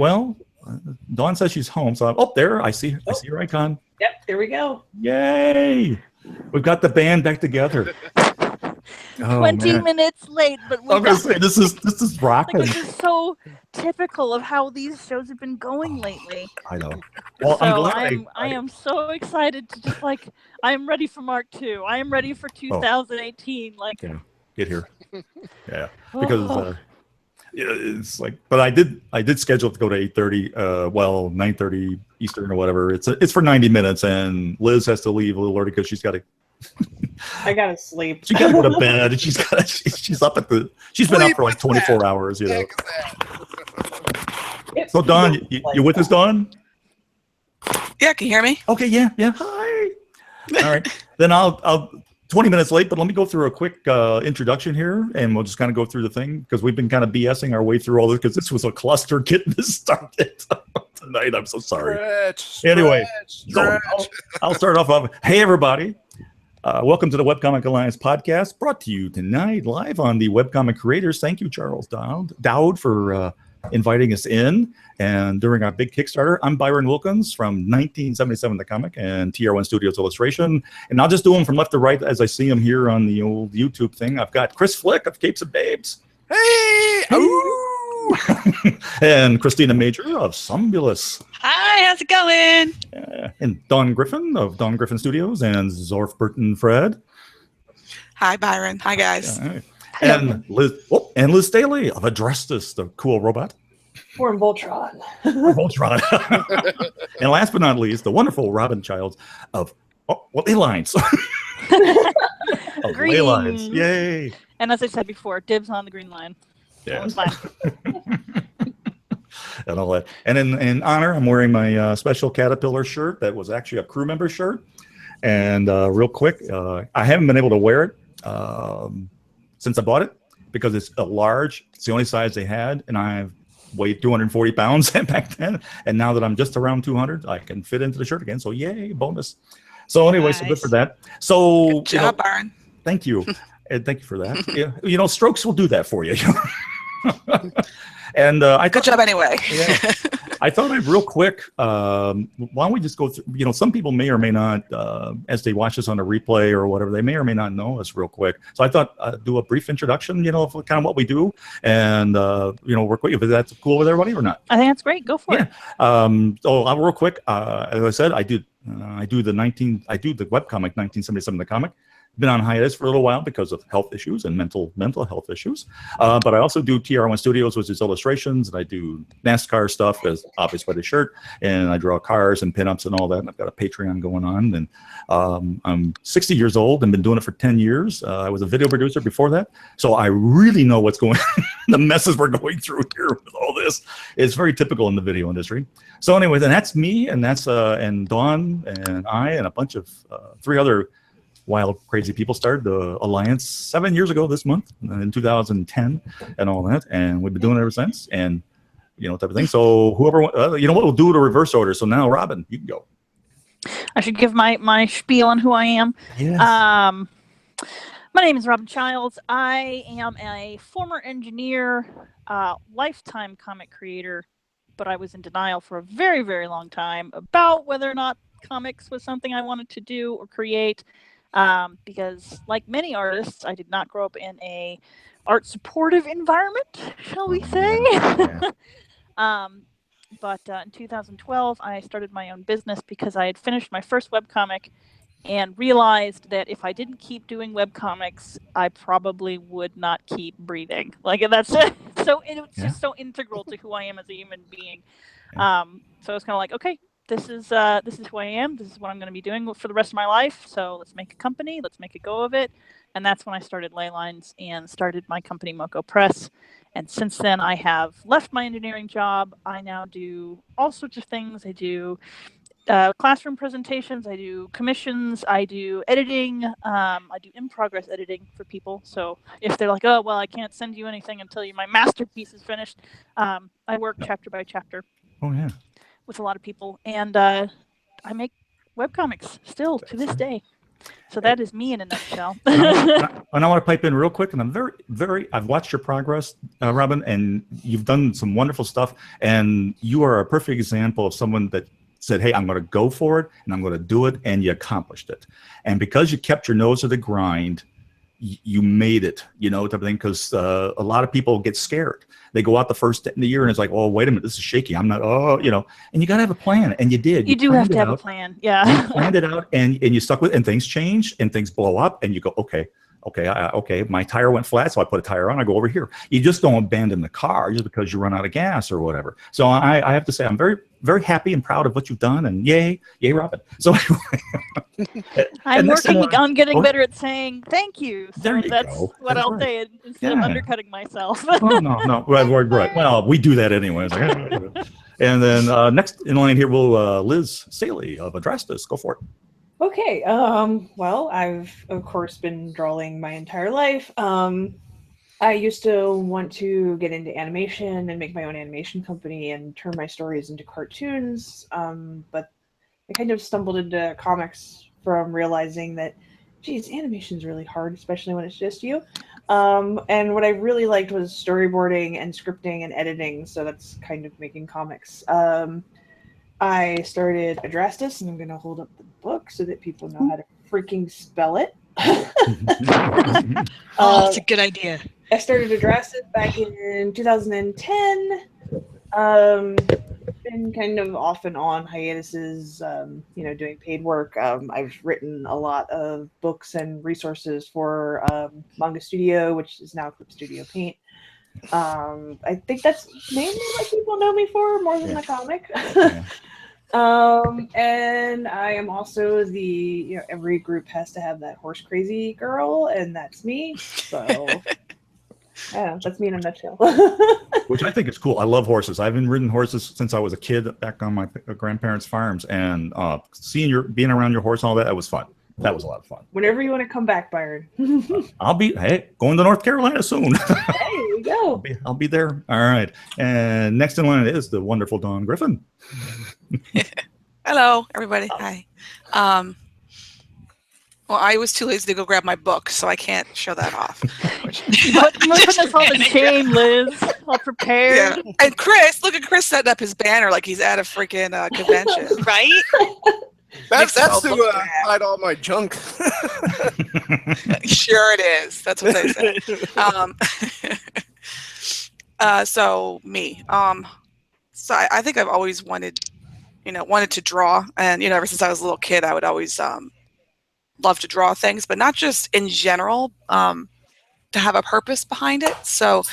Well, Dawn says she's home, so there I see her icon. Yep, there we go. Yay! We've got the band back together. 20 minutes late, but I'm gonna say this is rocking. This is so typical of how these shows have been going lately. I know. Well, so I'm glad I am so excited to just I am ready for Mark 2. I am ready for 2018. Yeah, get here. Yeah, because it's but I did schedule to go to 8:30, 9:30 Eastern or whatever. It's for 90 minutes, and Liz has to leave a little early because she's got to. I gotta sleep. She gotta go to bed, and she's up she's been up for like 24 hours, you know. So Dawn, you with us, Dawn? Yeah, can you hear me? Okay, yeah. Hi. All right, then I'll 20 minutes late, but let me go through a quick introduction here, and we'll just kind of go through the thing because we've been kind of BSing our way through all this because this was a cluster getting this started tonight. I'm so sorry. Anyway, so I'll start off. Hey, everybody. Welcome to the Webcomic Alliance podcast, brought to you tonight live on the Webcomic Creators. Thank you, Charles Dowd, for inviting us in. And during our big Kickstarter, I'm Byron Wilkins from 1977 The Comic and TR1 Studios Illustration. And I'll just do them from left to right as I see them here on the old YouTube thing. I've got Chris Flick of Capes and Babes. Hey! And Christina Major of Sumbulus. Hi, how's it going? And Dawn Griffin of Dawn Griffin Studios and Zorf Burton Fred. Hi, Byron. Hi, guys. And Liz Staley of Adrestus, the cool robot. Or Voltron. And last but not least, the wonderful Robin Childs of Ley Lines. Green. Lines. Yay. And as I said before, dibs on the green line. Yeah. Fine. And all that. And in honor, I'm wearing my special Caterpillar shirt that was actually a crew member shirt. And real quick, I haven't been able to wear it since I bought it because it's a large. It's the only size they had, and I've weighed 240 pounds back then. And now that I'm just around 200, I can fit into the shirt again. So yay, bonus. So anyway, So good for that. So good job, Byron. Thank you. And thank you for that. You know, strokes will do that for you. And good job anyway. Yeah, I thought I'd real quick. Why don't we just go through? You know, some people may or may not, as they watch this on a replay or whatever, they may or may not know us real quick. So I thought I'd do a brief introduction. You know, of kind of what we do, and you know, work with you. If that's cool with everybody or not. I think that's great. Go for it. So I'll real quick. As I said, I do the webcomic 1977 The Comic. Been on hiatus for a little while because of health issues and mental health issues. But I also do TR1 Studios, which is illustrations, and I do NASCAR stuff, as obvious by the shirt, and I draw cars and pinups and all that. And I've got a Patreon going on, and I'm 60 years old and been doing it for 10 years. I was a video producer before that, so I really know what's going on. The messes we're going through here with all this. It's very typical in the video industry. So anyway, then that's me, and that's and Dawn and I and a bunch of 3 other wild, crazy people started the Alliance 7 years ago this month in 2010 and all that. And we've been doing it ever since, and, you know, type of thing. So whoever, you know what, we'll do it a reverse order. So now, Robin, you can go. I should give my spiel on who I am. Yes. My name is Robin Childs. I am a former engineer, lifetime comic creator, but I was in denial for a very, very long time about whether or not comics was something I wanted to do or create. Because like many artists, I did not grow up in a art supportive environment, shall we say. But in 2012, I started my own business because I had finished my first webcomic and realized that if I didn't keep doing webcomics, I probably would not keep breathing. Like, that's so it's just so integral to who I am as a human being. So I was kind of like, okay, this is who I am. This is what I'm going to be doing for the rest of my life. So let's make a company. Let's make a go of it. And that's when I started Ley Lines and started my company, Moco Press. And since then, I have left my engineering job. I now do all sorts of things. I do classroom presentations. I do commissions. I do editing. I do in-progress editing for people. So if they're like, oh, well, I can't send you anything until my masterpiece is finished, I work chapter by chapter. Oh, yeah. With a lot of people, and I make webcomics still to this day. So that is me in a nutshell. And I want to pipe in real quick, and I'm I've watched your progress, Robin, and you've done some wonderful stuff, and you are a perfect example of someone that said, hey, I'm going to go for it, and I'm going to do it, and you accomplished it. And because you kept your nose to the grind, you made it, type of thing, because a lot of people get scared. They go out the first day in the year and it's like, oh, wait a minute, this is shaky. I'm not, and you got to have a plan. And you did. You do have to have a plan. Yeah. You planned it out and you stuck with it, and things change and things blow up and you go, okay, my tire went flat, so I put a tire on, I go over here. You just don't abandon the car just because you run out of gas or whatever. So I have to say, I'm very, very happy and proud of what you've done, and yay, Robin. So I'm working on getting better at saying thank you. So there you that's go. what That's I'll right. say instead of undercutting myself. Oh, no. Right. Well, we do that anyways. And then next in line here will Liz Saley of Adrastus. Go for it. Okay. Well, I've of course been drawing my entire life. I used to want to get into animation and make my own animation company and turn my stories into cartoons. But I kind of stumbled into comics from realizing that, geez, animation is really hard, especially when it's just you. And what I really liked was storyboarding and scripting and editing. So that's kind of making comics. I started Adrastus, and I'm going to hold up the book so that people know how to freaking spell it. That's a good idea. I started Adrastus back in 2010. Been kind of off and on hiatuses, doing paid work. I've written a lot of books and resources for Manga Studio, which is now Clip Studio Paint. I think that's mainly what people know me for, more than the comic. And I am also every group has to have that horse crazy girl, and that's me. So yeah, that's me in a nutshell. Which I think is cool. I love horses. I've been ridden horses since I was a kid back on my grandparents' farms, and being around your horse and all that was fun. That was a lot of fun. Whenever you want to come back, Byron. I'll be going to North Carolina soon. Hey, we go. I'll be there. All right. And next in line is the wonderful Dawn Griffin. Hello, everybody. Hi. Well, I was too lazy to go grab my book, so I can't show that off. But putting us all to shame, Liz. All prepared. Yeah. And Chris, look at Chris setting up his banner like he's at a freaking convention, right? That's to hide all my junk. Sure it is. That's what they say. So me. So I think I've always wanted to draw, and ever since I was a little kid, I would always love to draw things, but not just in general, to have a purpose behind it. So,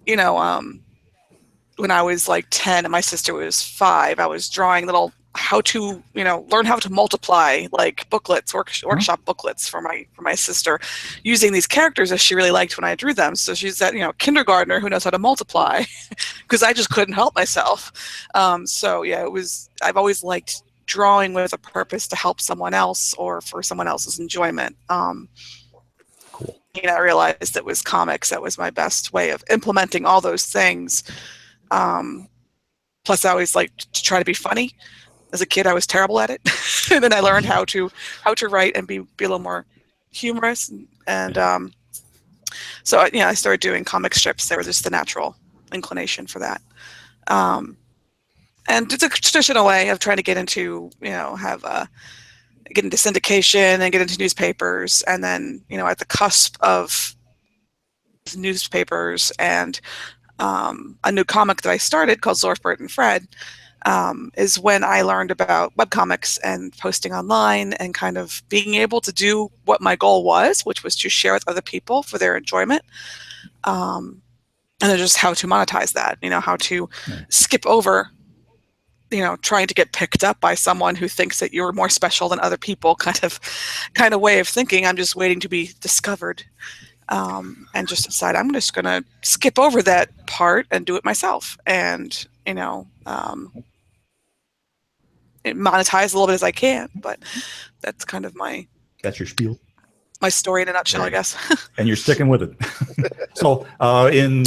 when I was like 10 and my sister was 5, I was drawing little learn how to multiply, like booklets, workshop booklets for my sister, using these characters that she really liked when I drew them. So she's that kindergartner who knows how to multiply, because I just couldn't help myself. So yeah, I've always liked drawing with a purpose to help someone else or for someone else's enjoyment. Cool. I realized it was comics that was my best way of implementing all those things. Plus, I always liked to try to be funny. As a kid, I was terrible at it, and then I learned how to write and be a little more humorous. And so I started doing comic strips. They were just the natural inclination for that. And it's a traditional way of trying to get into get into syndication and get into newspapers, and then at the cusp of newspapers and a new comic that I started called Zorfbert and Fred. Is when I learned about webcomics and posting online and kind of being able to do what my goal was, which was to share with other people for their enjoyment. And then just how to monetize that, how to skip over, trying to get picked up by someone who thinks that you're more special than other people, kind of way of thinking. I'm just waiting to be discovered. And just decide I'm just going to skip over that part and do it myself. And, monetize a little bit as I can, but that's kind of that's your spiel. My story in a nutshell, I guess. And you're sticking with it. So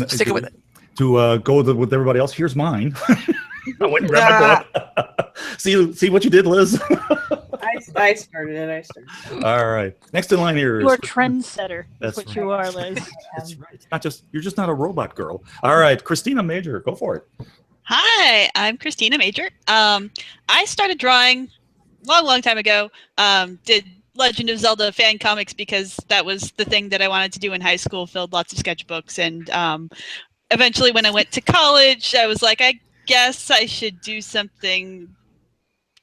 sticking with it. To go with everybody else, here's mine. I went and grabbed my book. See what you did, Liz? I I started it. All right. Next in line here is You are a trendsetter. That's That's what right. you are, Liz. That's right. It's not just you're just not a robot girl. All right, Christina Major, go for it. Hi, I'm Christina Major. I started drawing long time ago. Did Legend of Zelda fan comics because that was the thing that I wanted to do in high school. Filled lots of sketchbooks, and eventually, when I went to college, I was like, I guess I should do something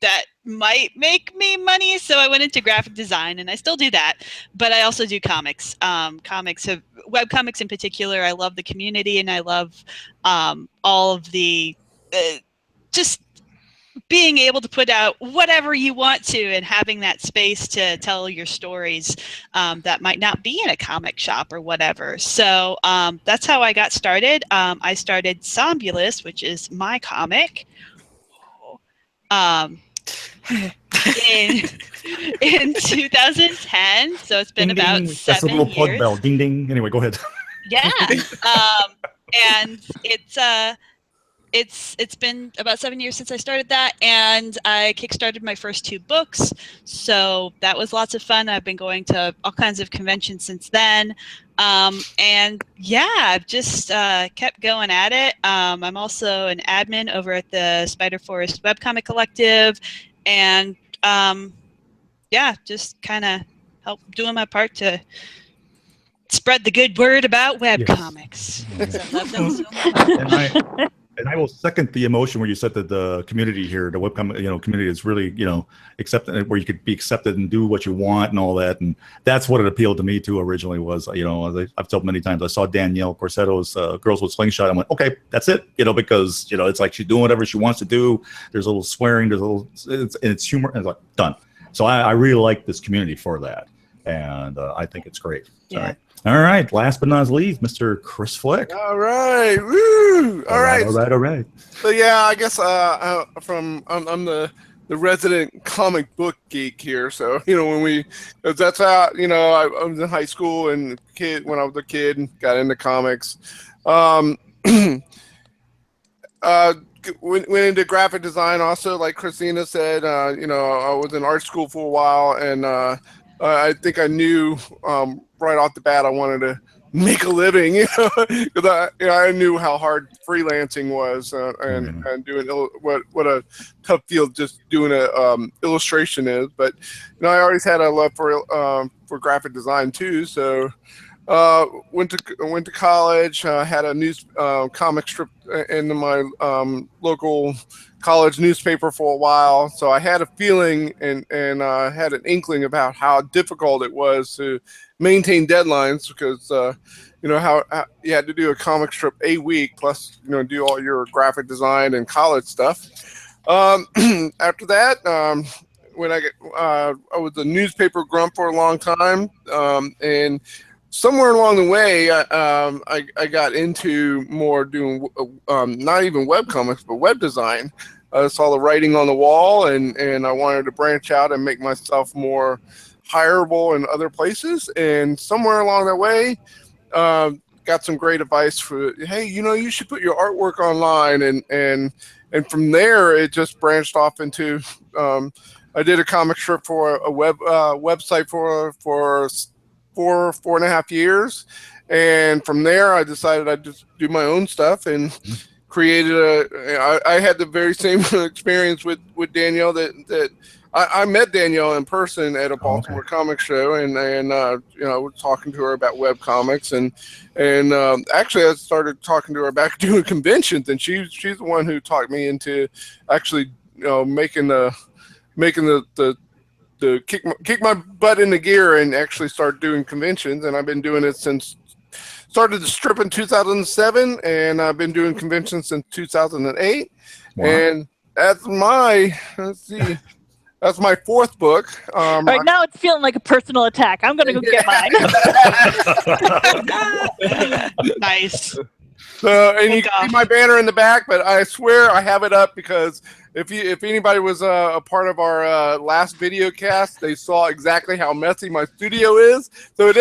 that might make me money. So I went into graphic design, and I still do that, but I also do comics. Webcomics in particular. I love the community, and I love all of the just being able to put out whatever you want to and having that space to tell your stories that might not be in a comic shop or whatever. So that's how I got started. I started Zombulus, which is my comic. In 2010, so it's been Ding, about ding. 7 That's a little plug years. bell. Ding ding. Anyway, go ahead. Yeah, and it's been about 7 years since I started that, and I kickstarted my first 2 books, so that was lots of fun. I've been going to all kinds of conventions since then, and yeah, I've just kept going at it. I'm also an admin over at the Spider Forest Webcomic Collective, and yeah, just kind of help doing my part to spread the good word about webcomics. Yes. I love them so much. And I will second the emotion where you said that the community here, the webcomic, community is really, accepted, where you could be accepted and do what you want and all that. And that's what it appealed to me too originally was, as I've told many times, I saw Danielle Corsetto's Girls with Slingshot. I went, okay, that's it, because, it's like she's doing whatever she wants to do. There's a little swearing, it's humor, and it's like, done. So I really like this community for that. And I think it's great. Yeah. All right. Last but not least, Mr. Chris Flick. All right. Woo! All right. All right. So yeah, I guess I'm the resident comic book geek here. So that's how I was in high school and when I was a kid and got into comics. Went into graphic design also, like Christina said. I was in art school for a while, and I think I knew right off the bat I wanted to make a living, because I knew how hard freelancing was, and doing what a tough field just doing a illustration is. But I always had a love for graphic design too. So went to college. Had a comic strip in my local college newspaper for a while, so I had a feeling and had an inkling about how difficult it was to maintain deadlines, because how you had to do a comic strip a week plus do all your graphic design and college stuff. After that, when I was a newspaper grump for a long time, and somewhere along the way, I got into more doing not even webcomics, but web design. I saw the writing on the wall, and I wanted to branch out and make myself more hireable in other places. And somewhere along the way, got some great advice for, hey, you should put your artwork online. And from there, it just branched off into, I did a comic strip for a website for 4.5 years. And from there, I decided I'd just do my own stuff and created I had the very same experience with Danielle that I met Danielle in person at a Baltimore comic show, and I was talking to her about web comics, and actually I started talking to her about doing conventions, and she's the one who talked me into actually making the kick my butt into gear and actually start doing conventions. And I've been doing it since started the strip in 2007, and I've been doing conventions since 2008. Wow. And that's my that's my 4th book. All right, now it's feeling like a personal attack. I'm gonna go get mine. Nice. And you can see my banner in the back, but I swear I have it up because if anybody was a part of our last video cast, they saw exactly how messy my studio is. So it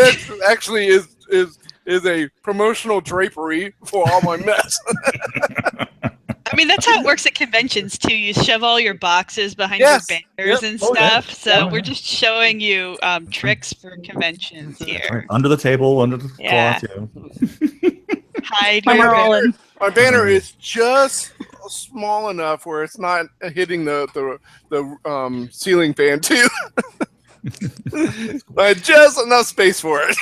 actually is a promotional drapery for all my mess. I mean, that's how it works at conventions too. You shove all your boxes behind Yes. your banners Yep. and Oh, yeah. stuff. So Oh, we're yeah. just showing you tricks for conventions That's right. here. Under the table, under the Yeah. cloth. Yeah. Hide Mine your are all banner. in. My banner is just small enough where it's not hitting the ceiling fan too. But just enough space for it.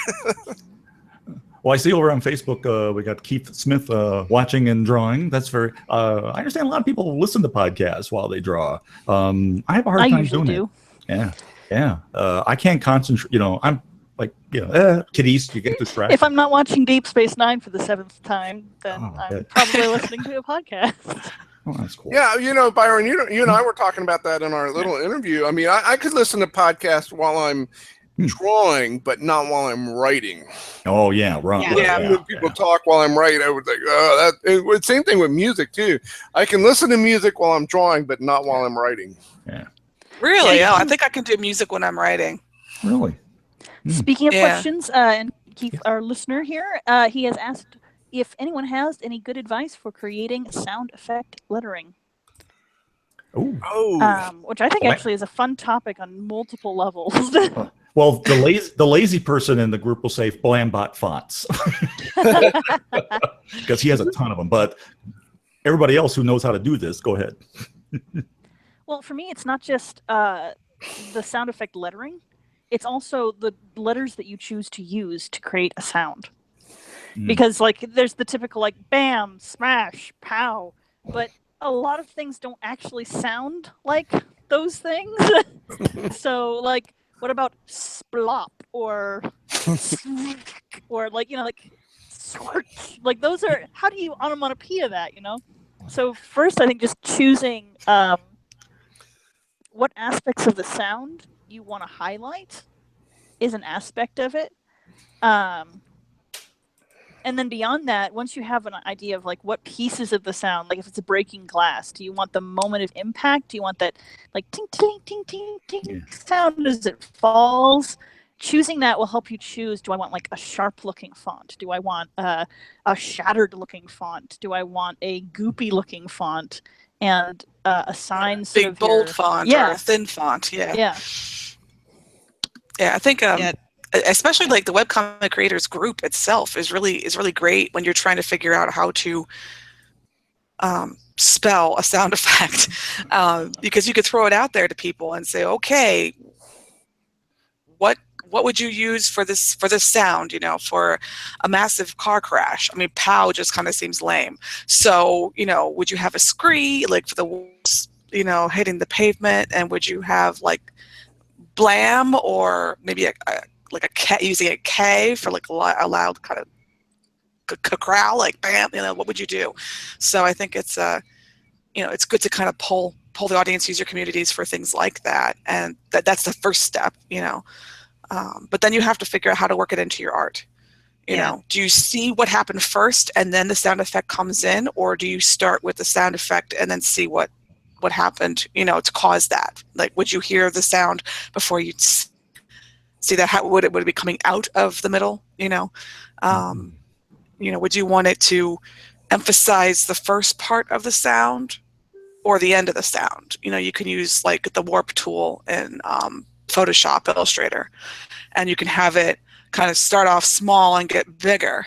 Well, I see over on Facebook we got Keith Smith watching and drawing. That's very. I understand a lot of people listen to podcasts while they draw. I have a hard I time usually doing do. it. Yeah. I can't concentrate. I'm like kiddies. You get distracted. If I'm not watching Deep Space Nine for the 7th time, then Oh, I'm good. probably listening to a podcast. Oh, that's cool. Yeah, Byron, you and I were talking about that in our little interview. I mean, I could listen to podcasts while I'm drawing, but not while I'm writing. Oh yeah, right. Yeah. When people talk while I'm writing, I would think, same thing with music too. I can listen to music while I'm drawing, but not while I'm writing. Yeah. Really? Yeah, Oh, I think I can do music when I'm writing. Really. Speaking of Yeah. questions, and Keith, our listener here, he has asked if anyone has any good advice for creating sound effect lettering, Oh, which I think Well, actually is a fun topic on multiple levels. Well, the lazy person in the group will say Blambot fonts because he has a ton of them. But everybody else who knows how to do this, go ahead. Well, for me, it's not just the sound effect lettering. It's also the letters that you choose to use to create a sound. Because there's the typical bam, smash, pow, but a lot of things don't actually sound like those things. So what about splop or those are, how do you onomatopoeia that, So first I think just choosing what aspects of the sound you want to highlight is an aspect of it. And then beyond that, once you have an idea of what pieces of the sound, if it's a breaking glass, do you want the moment of impact? Do you want that ting, ting, ting, ting, ting sound as it falls? Choosing that will help you choose, do I want a sharp looking font? Do I want a shattered looking font? Do I want a goopy looking font? And assign sort Big of bold font or a thin font. Yeah, I think especially the webcomic creators group itself is really great when you're trying to figure out how to spell a sound effect, because you could throw it out there to people and say, okay, what would you use for this sound, for a massive car crash? I mean, pow just kind of seems lame. So, would you have a scree for the wheels, hitting the pavement, and would you have blam, or maybe a K, using a K for a loud kind of growl, bam, what would you do? So I think it's it's good to kind of pull the audience, user communities for things like that, and that's the first step, but then you have to figure out how to work it into your art. You know, do you see what happened first and then the sound effect comes in, or do you start with the sound effect and then see what happened, to cause that? Would you hear the sound before you see that? How would it be coming out of the middle? Would you want it to emphasize the first part of the sound or the end of the sound? You can use the warp tool in Photoshop, Illustrator, and you can have it kind of start off small and get bigger.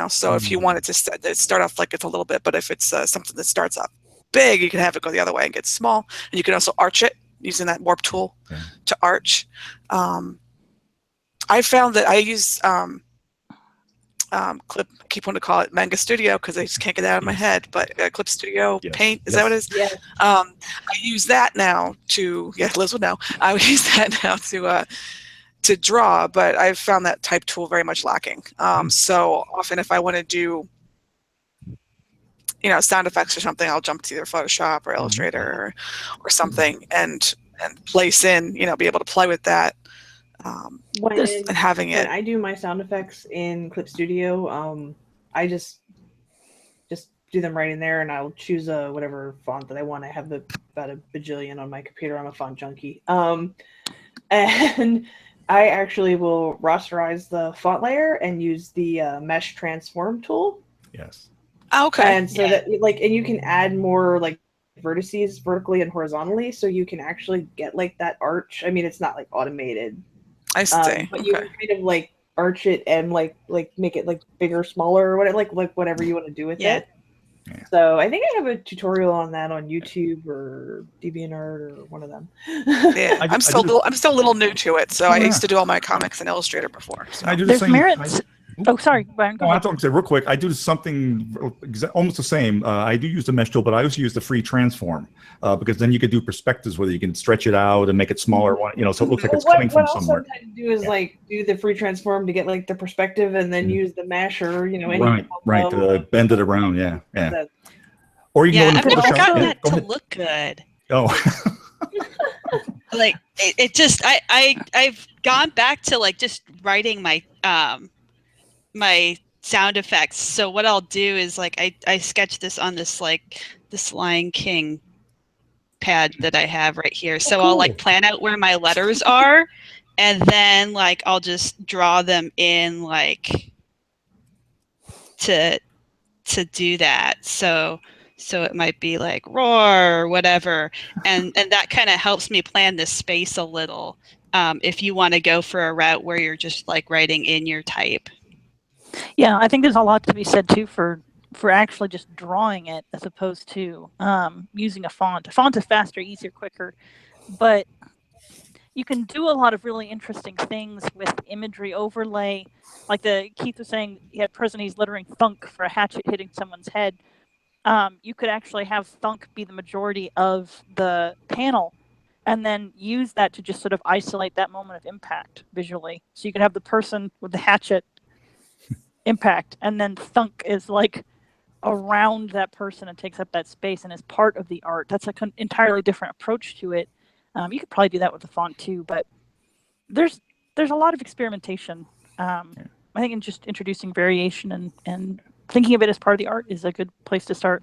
So if you want it to start off it's a little bit, but if it's something that starts off big, you can have it go the other way and get small, and you can also arch it using that warp tool to arch. I found that I use Clip, I keep wanting to call it Manga Studio because I just can't get it out of my head, but Clip Studio Paint, is that what it is? Yeah. I use that now Liz would know. I would use that now to draw, but I've found that type tool very much lacking. So often if I want to do sound effects or something, I'll jump to either Photoshop or Illustrator or something and place in, be able to play with that. And having it. When I do my sound effects in Clip Studio, I just do them right in there, and I'll choose whatever font that I want. I have about a bajillion on my computer. I'm a font junkie. And I actually will rasterize the font layer and use the mesh transform tool. Yes. Okay. And so that like, and you can add more like vertices vertically and horizontally, so you can actually get like that arch. I mean, it's not like automated, I see. but you Okay. can kind of like arch it and like make it like bigger, smaller, or whatever, like whatever you want to do with Yeah. it. So I think I have a tutorial on that on YouTube or DeviantArt or one of them. Yeah, I'm still a little new to it, so I yeah. used to do all my comics in Illustrator before. So. I do the There's same. merits. Oh, sorry, Brian. Go No, I ahead. thought say real quick. I do something almost the same. I do use the mesh tool, but I also use the free transform because then you could do perspectives where you can stretch it out and make it smaller. You know, so it looks like it's coming from somewhere. What I'll sometimes do is like do the free transform to get like the perspective, and then use the mesh or right to bend it around. Yeah. That. Or you can I've go into never Photoshop. gotten Yeah, that go to ahead. look good. Oh. Like it just I've gone back to like just writing my my sound effects. So what I'll do is like I sketch this on this Lion King pad that I have right here. So cool. I'll like plan out where my letters are, and then like I'll just draw them in like to do that. So it might be like roar or whatever, and that kind of helps me plan this space a little. If you want to go for a route where you're just like writing in your type. Yeah, I think there's a lot to be said too for actually just drawing it as opposed to using a font. A font is faster, easier, quicker, but you can do a lot of really interesting things with imagery overlay. Like Keith was saying, he had person he's littering thunk for a hatchet hitting someone's head. You could actually have thunk be the majority of the panel and then use that to just sort of isolate that moment of impact visually. So you could have the person with the hatchet impact, and then thunk is like around that person and takes up that space and is part of the art. That's like an entirely different approach to it. You could probably do that with the font too, but there's a lot of experimentation. I think in just introducing variation and thinking of it as part of the art is a good place to start.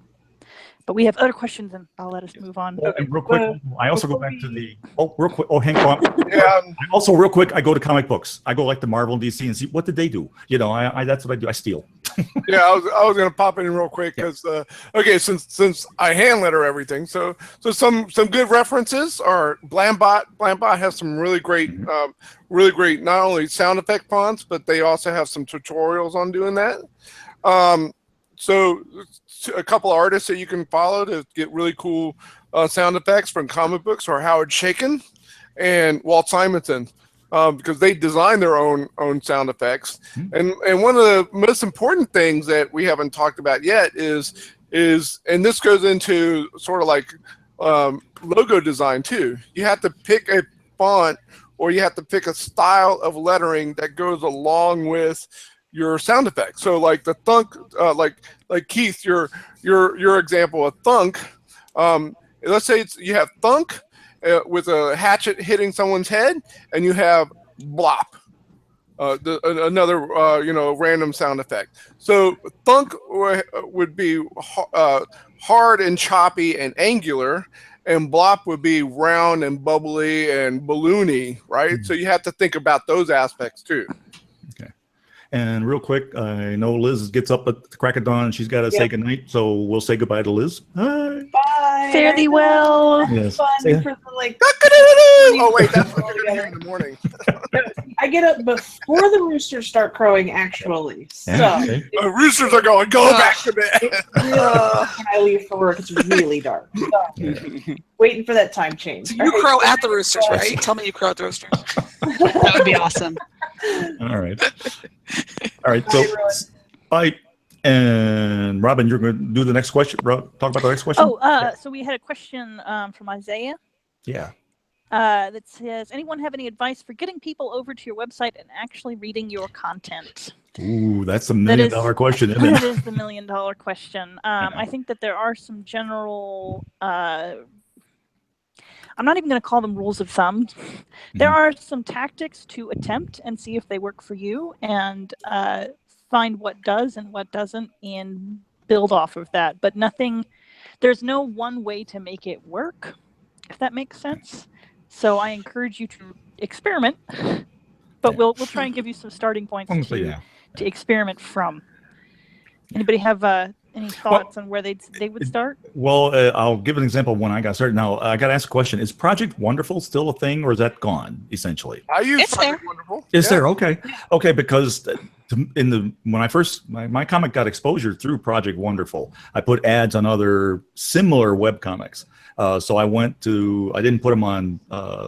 But we have other questions, and I'll let us move on. Oh, and real quick, I also go back to the real quick. Oh, hang on. Yeah. Also, real quick, I go to comic books. I go like to Marvel and DC and see what did they do. You know, I that's what I do. I steal. Yeah, I was gonna pop in real quick because okay, since I hand letter everything, so some good references are Blambot. Blambot has some really great not only sound effect fonts, but they also have some tutorials on doing that. So a couple artists that you can follow to get really cool sound effects from comic books are Howard Chaykin and Walt Simonson. Because they design their own sound effects, and one of the most important things that we haven't talked about yet is and this goes into sort of like logo design too. You have to pick a font, or you have to pick a style of lettering that goes along with your sound effects. So like the thunk, like Keith, your example of thunk. Let's say you have thunk. With a hatchet hitting someone's head, and you have blop, another random sound effect. So thunk would be hard and choppy and angular, and blop would be round and bubbly and balloony, right? So you have to think about those aspects too. And real quick, I know Liz gets up at the crack of dawn. She's got to say goodnight, so we'll say goodbye to Liz. Bye. Bye. Fare thee well. Yes. Fun Say- for the, like. Oh wait, that's what you're gonna hear in the morning. I get up before the roosters start crowing, actually. Yeah, So okay. Roosters are going, go back to bed. when I leave for work, it's really dark. So, waiting for that time change. So you crow at the roosters, right? Tell me you crow at the roosters. That would be awesome. All right. All right. So, bye. And Robin, you're going to do the next question. Talk about the next question. So we had a question from Isaiah Yeah. that says, anyone have any advice for getting people over to your website and actually reading your content? Ooh, that's a $1 million question, isn't That it? is the $1 million question. I think that there are some general, I'm not even going to call them rules of thumb. There are some tactics to attempt and see if they work for you, and find what does and what doesn't and build off of that. But there's no one way to make it work, if that makes sense. So I encourage you to experiment, but we'll try and give you some starting points to experiment from. Anybody have Any thoughts on where they would start? Well, I'll give an example of when I got started. Now, I got to ask a question. Is Project Wonderful still a thing, or is that gone, essentially? I use It's Project there. Wonderful. Is Yeah. there? Okay. Okay, because when I first, my comic got exposure through Project Wonderful. I put ads on other similar webcomics. So I didn't put them on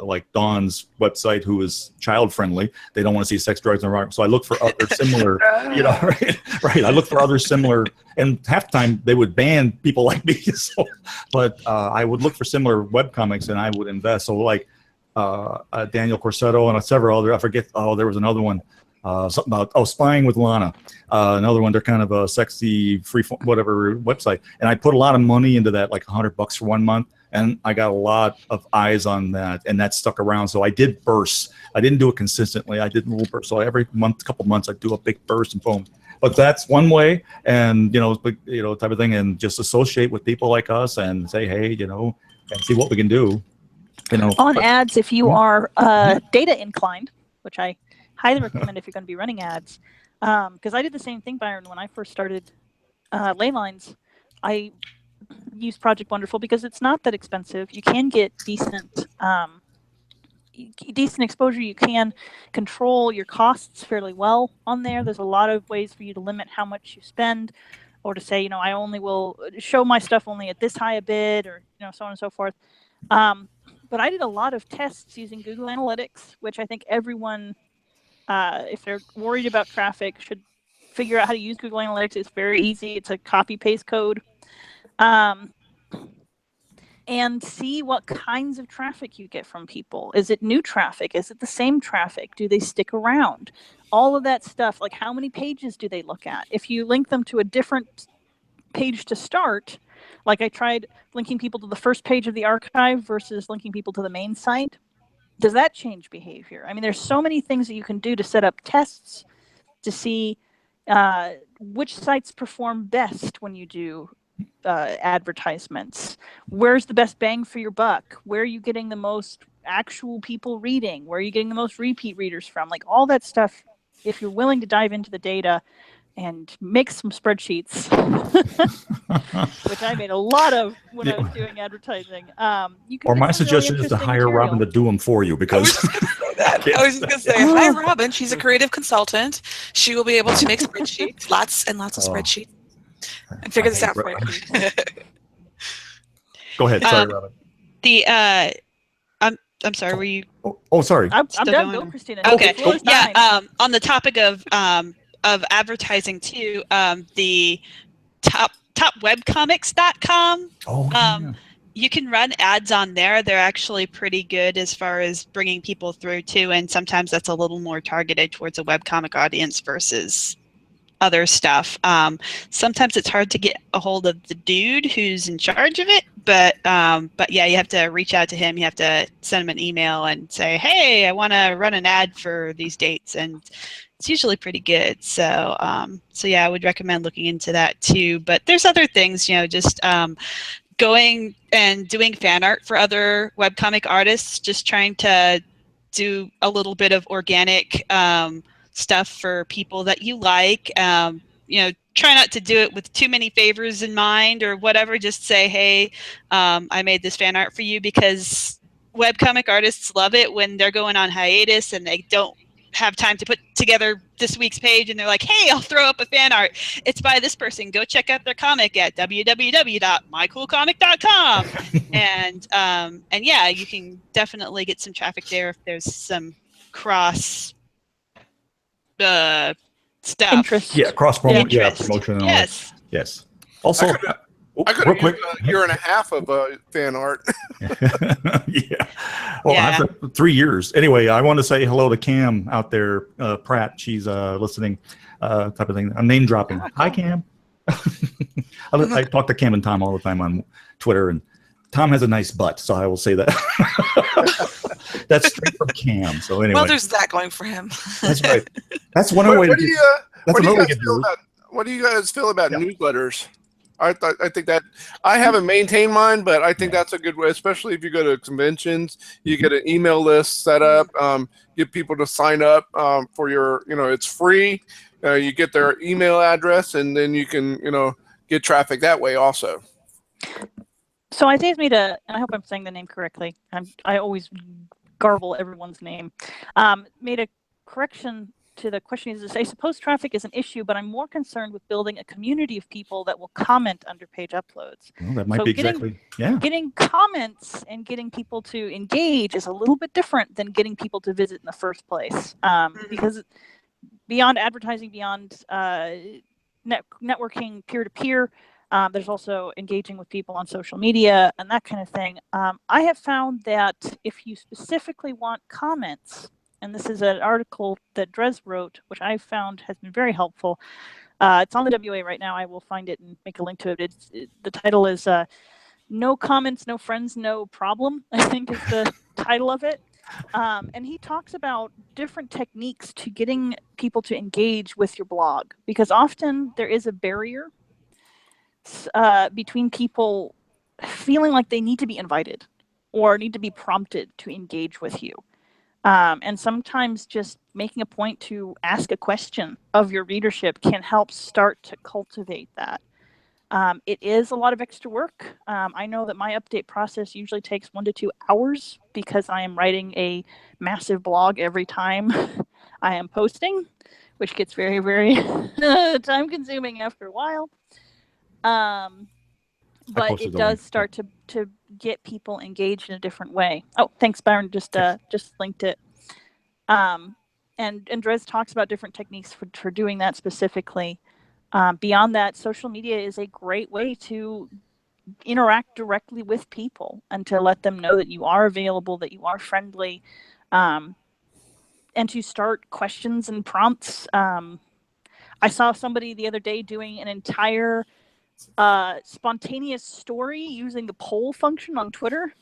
like Dawn's website, who is child friendly. They don't want to see sex, drugs, and rock. So I look for other similar, right. I look for other similar, and half the time they would ban people like me. So, but I would look for similar webcomics and I would invest. So like Daniel Corsetto and several other, I forget, there was another one. Something about Spying with Lana, another one. They're kind of a sexy free whatever website, and I put a lot of money into that, like $100 for 1 month, and I got a lot of eyes on that, and that stuck around. So I did bursts. I didn't do it consistently. I did little bursts. So every month, couple months, I'd do a big burst and boom. But that's one way, and type of thing, and just associate with people like us and say, hey, and see what we can do. On ads, if you are data inclined, which I highly recommend if you're going to be running ads, because I did the same thing, Byron, when I first started Leylines. I used Project Wonderful because it's not that expensive. You can get decent exposure. You can control your costs fairly well on there. There's a lot of ways for you to limit how much you spend, or to say, I only will show my stuff only at this high a bid, or so on and so forth. But I did a lot of tests using Google Analytics, which I think everyone, if they're worried about traffic, should figure out how to use Google Analytics. It's very easy. It's a copy-paste code. And see what kinds of traffic you get from people. Is it new traffic? Is it the same traffic? Do they stick around? All of that stuff, like how many pages do they look at? If you link them to a different page to start, like I tried linking people to the first page of the archive versus linking people to the main site, does that change behavior? I mean, there's so many things that you can do to set up tests to see which sites perform best when you do advertisements. Where's the best bang for your buck? Where are you getting the most actual people reading? Where are you getting the most repeat readers from? Like all that stuff, if you're willing to dive into the data and make some spreadsheets, which I made a lot of when I was doing advertising. You can. Or my suggestion is to hire Robin to do them for you, because I was just going to say, hi, Robin. She's a creative consultant. She will be able to make spreadsheets, lots and lots of spreadsheets, and figure this out for you. Go ahead. Sorry, Robin. I'm sorry. Were you? Oh, sorry. I'm done. Go, Christina. Okay. Yeah. On the topic of advertising too, the topwebcomics.com. You can run ads on there. They're actually pretty good as far as bringing people through too, and sometimes that's a little more targeted towards a webcomic audience versus other stuff. Sometimes it's hard to get a hold of the dude who's in charge of it, but yeah, you have to reach out to him. You have to send him an email and say, hey, I want to run an ad for these dates, and it's usually pretty good. So yeah, I would recommend looking into that too. But there's other things, just going and doing fan art for other webcomic artists, just trying to do a little bit of organic stuff for people that you like. Try not to do it with too many favors in mind or whatever. Just say, hey, I made this fan art for you, because webcomic artists love it when they're going on hiatus and they don't have time to put together this week's page, and they're like, hey, I'll throw up a fan art. It's by this person. Go check out their comic at www.mycoolcomic.com. and yeah, you can definitely get some traffic there if there's some cross stuff. Interest. Yeah, cross promotion. Yeah, Interest. promotion. And Yes. Yes. Also, I could real have quick. used a year and a half of fan art. Yeah. Well, Yeah. after 3 years. Anyway, I want to say hello to Cam out there, Pratt. She's listening, type of thing. I'm name dropping. Hi, Cam. I talk to Cam and Tom all the time on Twitter, and Tom has a nice butt, so I will say that. That's straight from Cam. So anyway. Well, there's that going for him. That's right. That's one way to do. That's another way to do it. What do you guys feel about newsletters? I think that I haven't maintained mine, but I think that's a good way, especially if you go to conventions. You get an email list set up, get people to sign up for your, it's free. You get their email address, and then you can, get traffic that way also. So Isaiah's made a, and I hope I'm saying the name correctly. I always garble everyone's name. Made a correction to the question. Is I suppose traffic is an issue, but I'm more concerned with building a community of people that will comment under page uploads. Well, that might be exactly, yeah. Getting comments and getting people to engage is a little bit different than getting people to visit in the first place. Because beyond advertising, beyond networking peer-to-peer, there's also engaging with people on social media and that kind of thing. I have found that if you specifically want comments, and this is an article that Drez wrote, which I found has been very helpful. It's on the WA right now. I will find it and make a link to it. The title is No Comments, No Friends, No Problem, I think is the title of it. And he talks about different techniques to getting people to engage with your blog, because often there is a barrier between people feeling like they need to be invited or need to be prompted to engage with you. And sometimes just making a point to ask a question of your readership can help start to cultivate that. It is a lot of extra work. I know that my update process usually takes 1 to 2 hours because I am writing a massive blog every time I am posting, which gets very, very time consuming after a while. But it does start to get people engaged in a different way. Oh, thanks, Byron. Just linked it. And Drez talks about different techniques for doing that specifically. Beyond that, social media is a great way to interact directly with people and to let them know that you are available, that you are friendly, and to start questions and prompts. I saw somebody the other day doing an entire spontaneous story using the poll function on Twitter,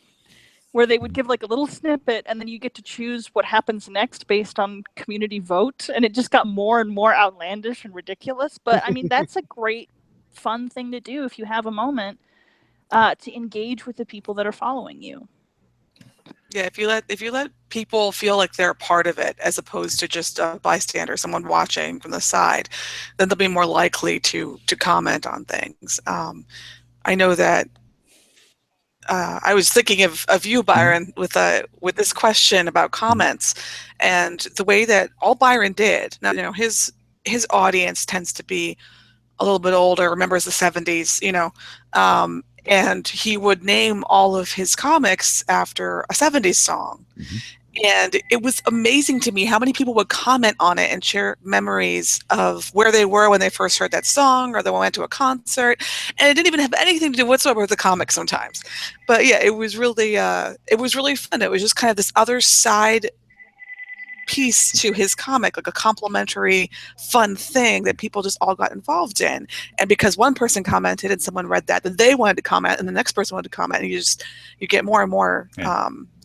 where they would give like a little snippet and then you get to choose what happens next based on community vote. And it just got more and more outlandish and ridiculous. But I mean, that's a great fun thing to do if you have a moment to engage with the people that are following you. Yeah, if you let people feel like they're a part of it as opposed to just a bystander, someone watching from the side, then they'll be more likely to comment on things. I know that I was thinking of you, Byron, with this question about comments, and the way that all Byron did. Now, you know, his audience tends to be a little bit older, remembers the 70s, you know, and he would name all of his comics after a 70s song. Mm-hmm. And it was amazing to me how many people would comment on it and share memories of where they were when they first heard that song, or they went to a concert, and it didn't even have anything to do whatsoever with the comic sometimes. But yeah, it was really fun. It was just kind of this other side piece to his comic, like a complimentary fun thing that people just all got involved in. And because one person commented and someone read that, then they wanted to comment and the next person wanted to comment, and you get more and more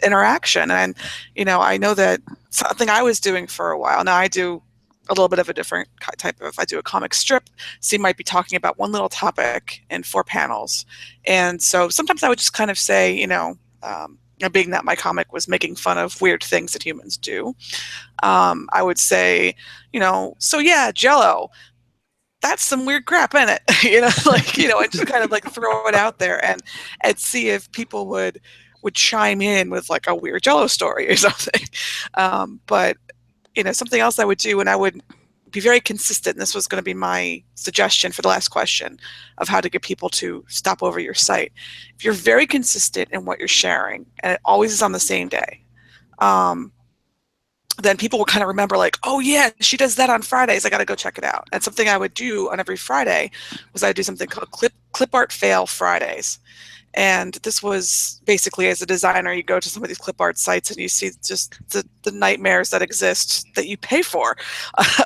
interaction. And you know, I know that something I was doing for a while now, I do a little bit of a different type of, I do a comic strip, so you might be talking about one little topic in 4 panels. And so sometimes I would just kind of say, you know, being that my comic was making fun of weird things that humans do, I would say, you know, so yeah, Jell-O, that's some weird crap in it, you know, like, you know, and just kind of like throw it out there and see if people would chime in with like a weird Jell-O story or something. But, you know, something else I would do, and I would be very consistent, and this was going to be my suggestion for the last question of how to get people to stop over your site. If you're very consistent in what you're sharing, and it always is on the same day, then people will kind of remember like, oh yeah, she does that on Fridays, I got to go check it out. And something I would do on every Friday was I'd do something called Clip Art Fail Fridays. And this was basically, as a designer, you go to some of these clip art sites and you see just the nightmares that exist that you pay for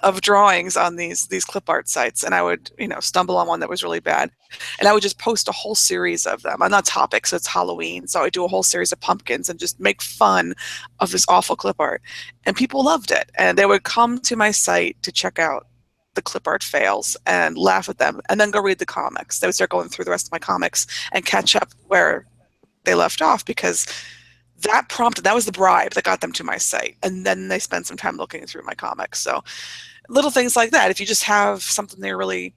of drawings on these clip art sites. And I would, you know, stumble on one that was really bad. And I would just post a whole series of them. I'm not topic, so it's Halloween. So I do a whole series of pumpkins and just make fun of this awful clip art. And people loved it. And they would come to my site to check out the clip art fails and laugh at them and then go read the comics. They would start going through the rest of my comics and catch up where they left off, because that was the bribe that got them to my site. And then they spend some time looking through my comics. So little things like that. If you just have something they're really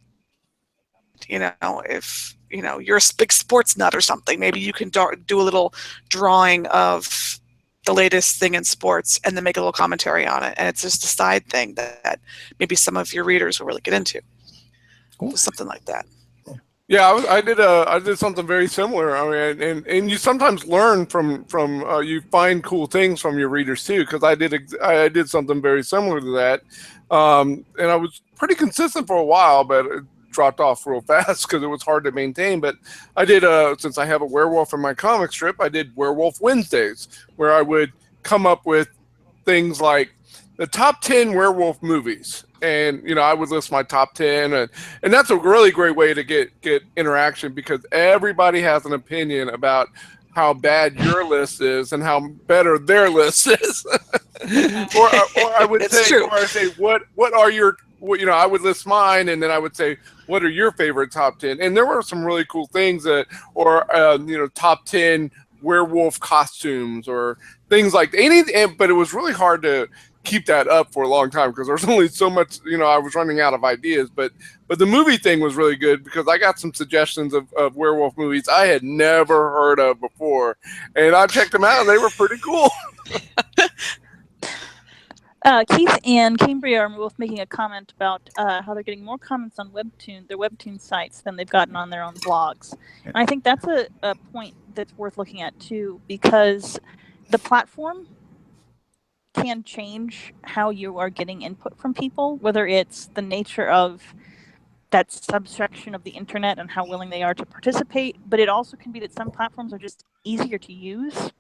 You know, if you're a big sports nut or something, maybe you can do a little drawing of the latest thing in sports and then make a little commentary on it, and it's just a side thing that maybe some of your readers will really get into. Cool. So something like that. Yeah, I did something very similar. I mean, and you sometimes learn from you find cool things from your readers too. Because I did something very similar to that, and I was pretty consistent for a while, but it dropped off real fast because it was hard to maintain. But I did since I have a werewolf in my comic strip, I did Werewolf Wednesdays, where I would come up with things like the top 10 werewolf movies. And, I would list my top 10. And that's a really great way to get interaction, because everybody has an opinion about how bad your list is and how better their list is. or I would say, what are your, I would list mine, and then I would say, what are your favorite top 10? And there were some really cool things top 10 werewolf costumes or things like that. But it was really hard to keep that up for a long time because there's only so much, I was running out of ideas. But the movie thing was really good because I got some suggestions of werewolf movies I had never heard of before, and I checked them out and they were pretty cool. Keith and Cambria are both making a comment about how they're getting more comments on their Webtoon sites than they've gotten on their own blogs. And I think that's a point that's worth looking at too, because the platform can change how you are getting input from people, whether it's the nature of that subsection of the internet and how willing they are to participate, but it also can be that some platforms are just easier to use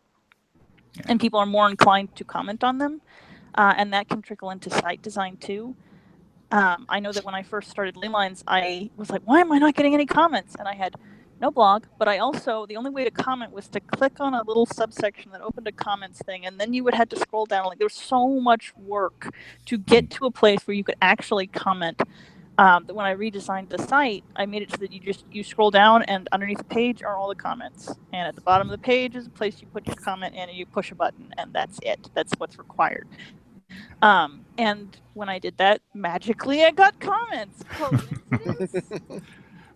and people are more inclined to comment on them, and that can trickle into site design too. I know that when I first started Leylines, I was like, why am I not getting any comments? And I had no blog, but I also, the only way to comment was to click on a little subsection that opened a comments thing, and then you would have to scroll down. Like, there was so much work to get to a place where you could actually comment. That when I redesigned the site, I made it so that you scroll down, and underneath the page are all the comments, and at the bottom of the page is a place you put your comment in, and you push a button, and that's it. That's what's required. And when I did that, magically I got comments.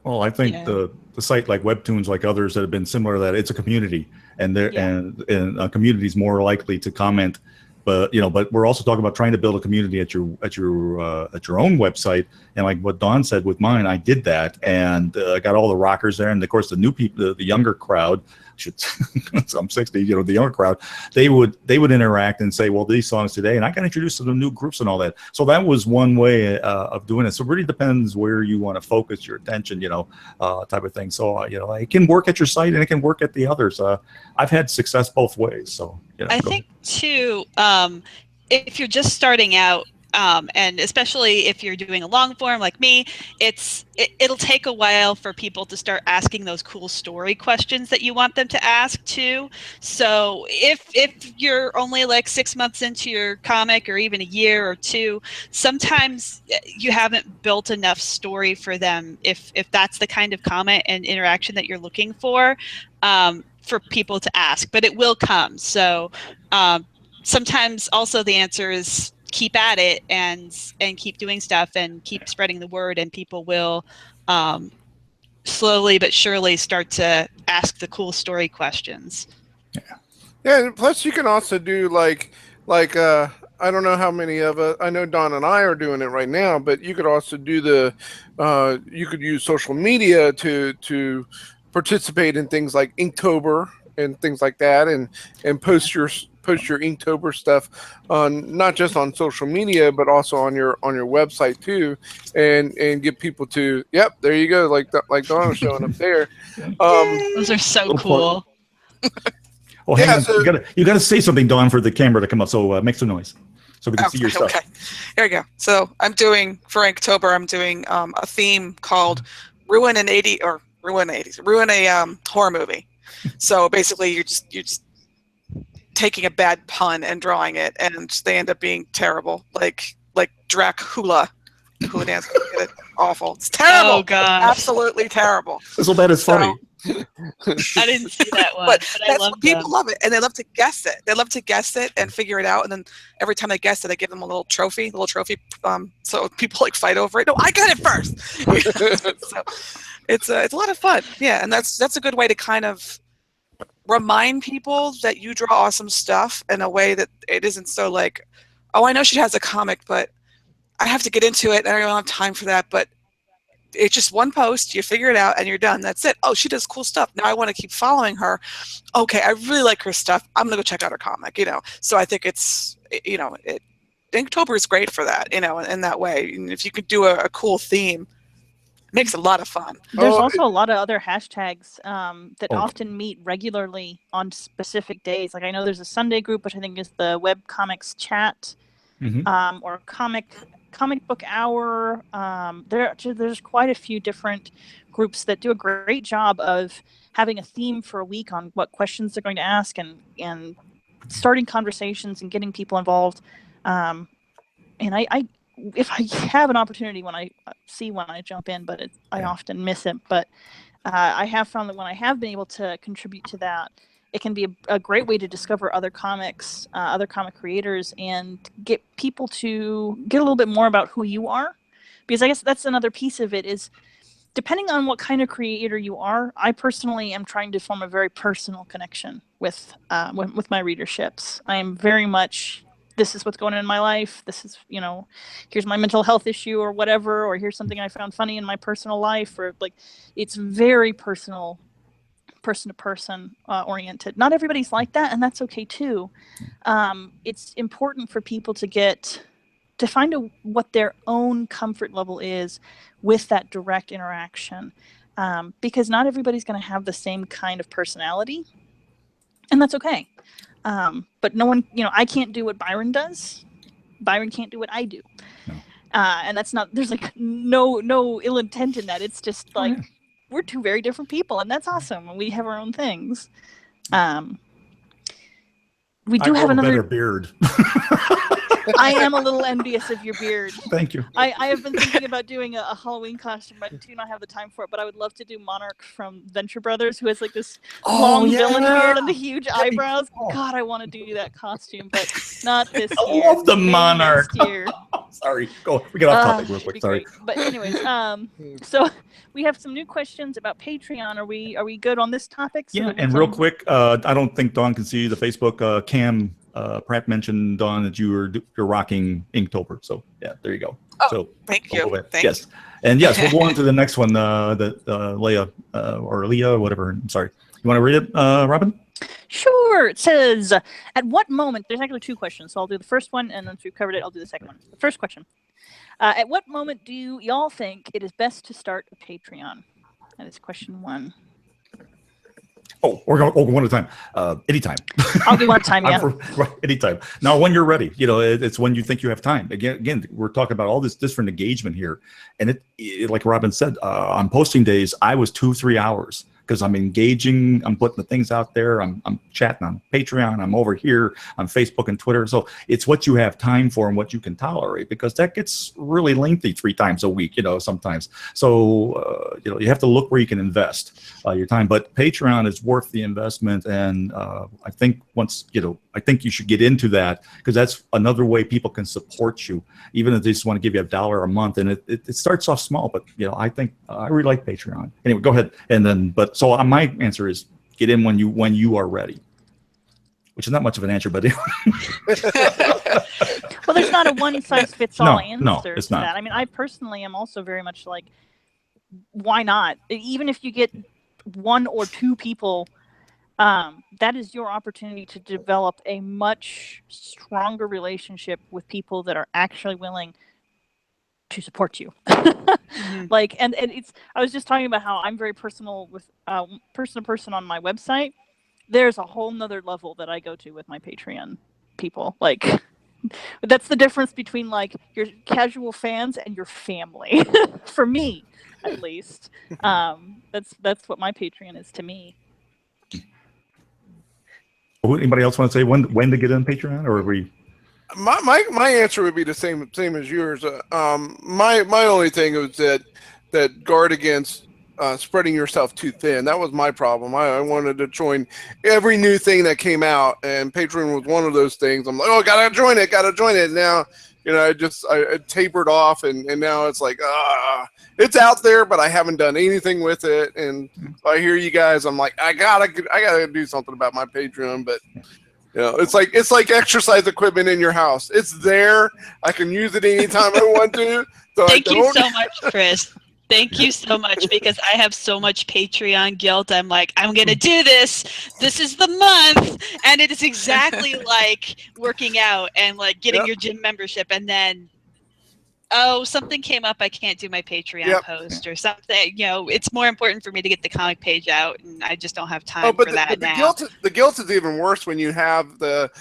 Well, I think the site like Webtoons, like others that have been similar to that, it's a community, and a community is more likely to comment. But but we're also talking about trying to build a community at your own website. And like what Dawn said with mine, I did that, and got all the rockers there, and of course the new people, the younger crowd. I'm 60, the younger crowd, they would interact and say, well, these songs today, and I got introduced to the new groups and all that. So that was one way of doing it. So it really depends where you want to focus your attention, type of thing. So it can work at your site and it can work at the others. I've had success both ways. So I think too, if you're just starting out, and especially if you're doing a long form like me, it'll take a while for people to start asking those cool story questions that you want them to ask too. So if you're only like 6 months into your comic, or even a year or two, sometimes you haven't built enough story for them. If that's the kind of comment and interaction that you're looking for people to ask, but it will come. So sometimes also the answer is keep at it and keep doing stuff and keep spreading the word, and people will slowly but surely start to ask the cool story questions. Yeah, and plus you can also do like I don't know how many of us, I know Don and I are doing it right now, but you could also do you could use social media to participate in things like Inktober and things like that, and post your Inktober stuff on, not just on social media, but also on your website too, and get people to, yep, there you go, like Dawn was showing up there. Those are so cool. Well, hang on. You gotta say something, Dawn, for the camera to come up. So make some noise so we can see your stuff. Okay, here we go. So I'm doing, for Inktober, I'm doing a theme called ruin a horror movie. So basically, you're just taking a bad pun and drawing it, and they end up being terrible, like Dracula. Hula dance, awful. It's terrible. Oh gosh, absolutely terrible. So bad it's funny. I didn't see that one, but I love people love it, and they love to guess it. They love to guess it and figure it out, and then every time they guess it, I give them a little trophy. So people like fight over it. No, I got it first. So It's a lot of fun. Yeah, and that's a good way to kind of remind people that you draw awesome stuff in a way that it isn't so like, oh, I know she has a comic, but I have to get into it and I don't have time for that. But it's just one post, you figure it out and you're done. That's it. Oh, she does cool stuff. Now I want to keep following her. Okay, I really like her stuff. I'm gonna go check out her comic, So I think it's, Inktober is great for that, in that way. And if you could do a cool theme, it makes it a lot of fun. There's also a lot of other hashtags that Oh. often meet regularly on specific days. Like I know there's a Sunday group, which I think is the Webcomics chat, or comic book hour. There's quite a few different groups that do a great job of having a theme for a week on what questions they're going to ask and starting conversations and getting people involved. And I if I have an opportunity when I jump in, but I often miss it. But I have found that when I have been able to contribute to that, it can be a great way to discover other comics, other comic creators, and get people to get a little bit more about who you are. Because I guess that's another piece of it is, depending on what kind of creator you are, I personally am trying to form a very personal connection with my readerships. I am very much, this is what's going on in my life. This is, here's my mental health issue or whatever, or here's something I found funny in my personal life, or like, it's very personal, person to person oriented. Not everybody's like that, and that's okay too. It's important for people to find what their own comfort level is with that direct interaction, because not everybody's going to have the same kind of personality, and that's okay. But no one, I can't do what Byron does. Byron can't do what I do. No. And that's not, there's like no ill intent in that. It's just like, we're two very different people, and that's awesome. And we have our own things. We do have another better beard. I am a little envious of your beard. Thank you. I have been thinking about doing a Halloween costume. I do not have the time for it, but I would love to do Monarch from Venture Brothers, who has like this long villain beard and the huge eyebrows. God, I want to do that costume, but not this year. I love the Maybe Monarch. next year. Sorry, go. We get off topic real quick. Sorry. Great. But anyways, so we have some new questions about Patreon. Are we good on this topic? So And real quick, I don't think Dawn can see the Facebook. Cam Pratt mentioned, Dawn, that you're rocking Inktober. So yeah, there you go. Oh, so thank you. Yes, and yes, we'll go on to the next one. Leah or Leah, whatever. I'm sorry. You want to read it, Robin? Sure. It says, at what moment, there's actually two questions, so I'll do the first one, and once we've covered it, I'll do the second one. The first question, at what moment do y'all think it is best to start a Patreon? That is question one. Oh, we're going one at a time. Anytime. I'll do one time, yeah. Right, anytime. Now, when you're ready, it's when you think you have time. Again, we're talking about all this different engagement here. And it like Robin said, on posting days, I was 2-3 hours. Because I'm engaging, I'm putting the things out there, I'm chatting on Patreon, I'm over here on Facebook and Twitter. So it's what you have time for and what you can tolerate, because that gets really lengthy 3 times a week, sometimes. So, you have to look where you can invest your time. But Patreon is worth the investment. And I think I think you should get into that, because that's another way people can support you, even if they just want to give you $1 a month. And it starts off small, but I think I really like Patreon. Anyway, go ahead. And then, so my answer is get in when you are ready, which is not much of an answer, but well, there's not a one size fits all answer. No, it's not. That. I mean, I personally am also very much like, why not? Even if you get 1 or 2 people, that is your opportunity to develop a much stronger relationship with people that are actually willing to support you. Like, and it's, I was just talking about how I'm very personal with person to person on my website. There's a whole nother level that I go to with my Patreon people. Like, that's the difference between like your casual fans and your family. For me, at least. That's what my Patreon is to me. Anybody else want to say when to get in Patreon, or are we? My answer would be the same as yours. My only thing was that guard against spreading yourself too thin. That was my problem. I wanted to join every new thing that came out, and Patreon was one of those things. I'm like, oh, gotta join it. Now, I tapered off, and now it's like, it's out there, but I haven't done anything with it. And so I hear you guys. I'm like, I gotta do something about my Patreon, but. It's like exercise equipment in your house. It's there. I can use it anytime I want to. So Thank you so much, Chris. Thank you so much, because I have so much Patreon guilt. I'm like, I'm going to do this. This is the month. And it is exactly like working out and like getting your gym membership. And then, something came up. I can't do my Patreon post or something. It's more important for me to get the comic page out, and I just don't have time for that now. The guilt is even worse when you have the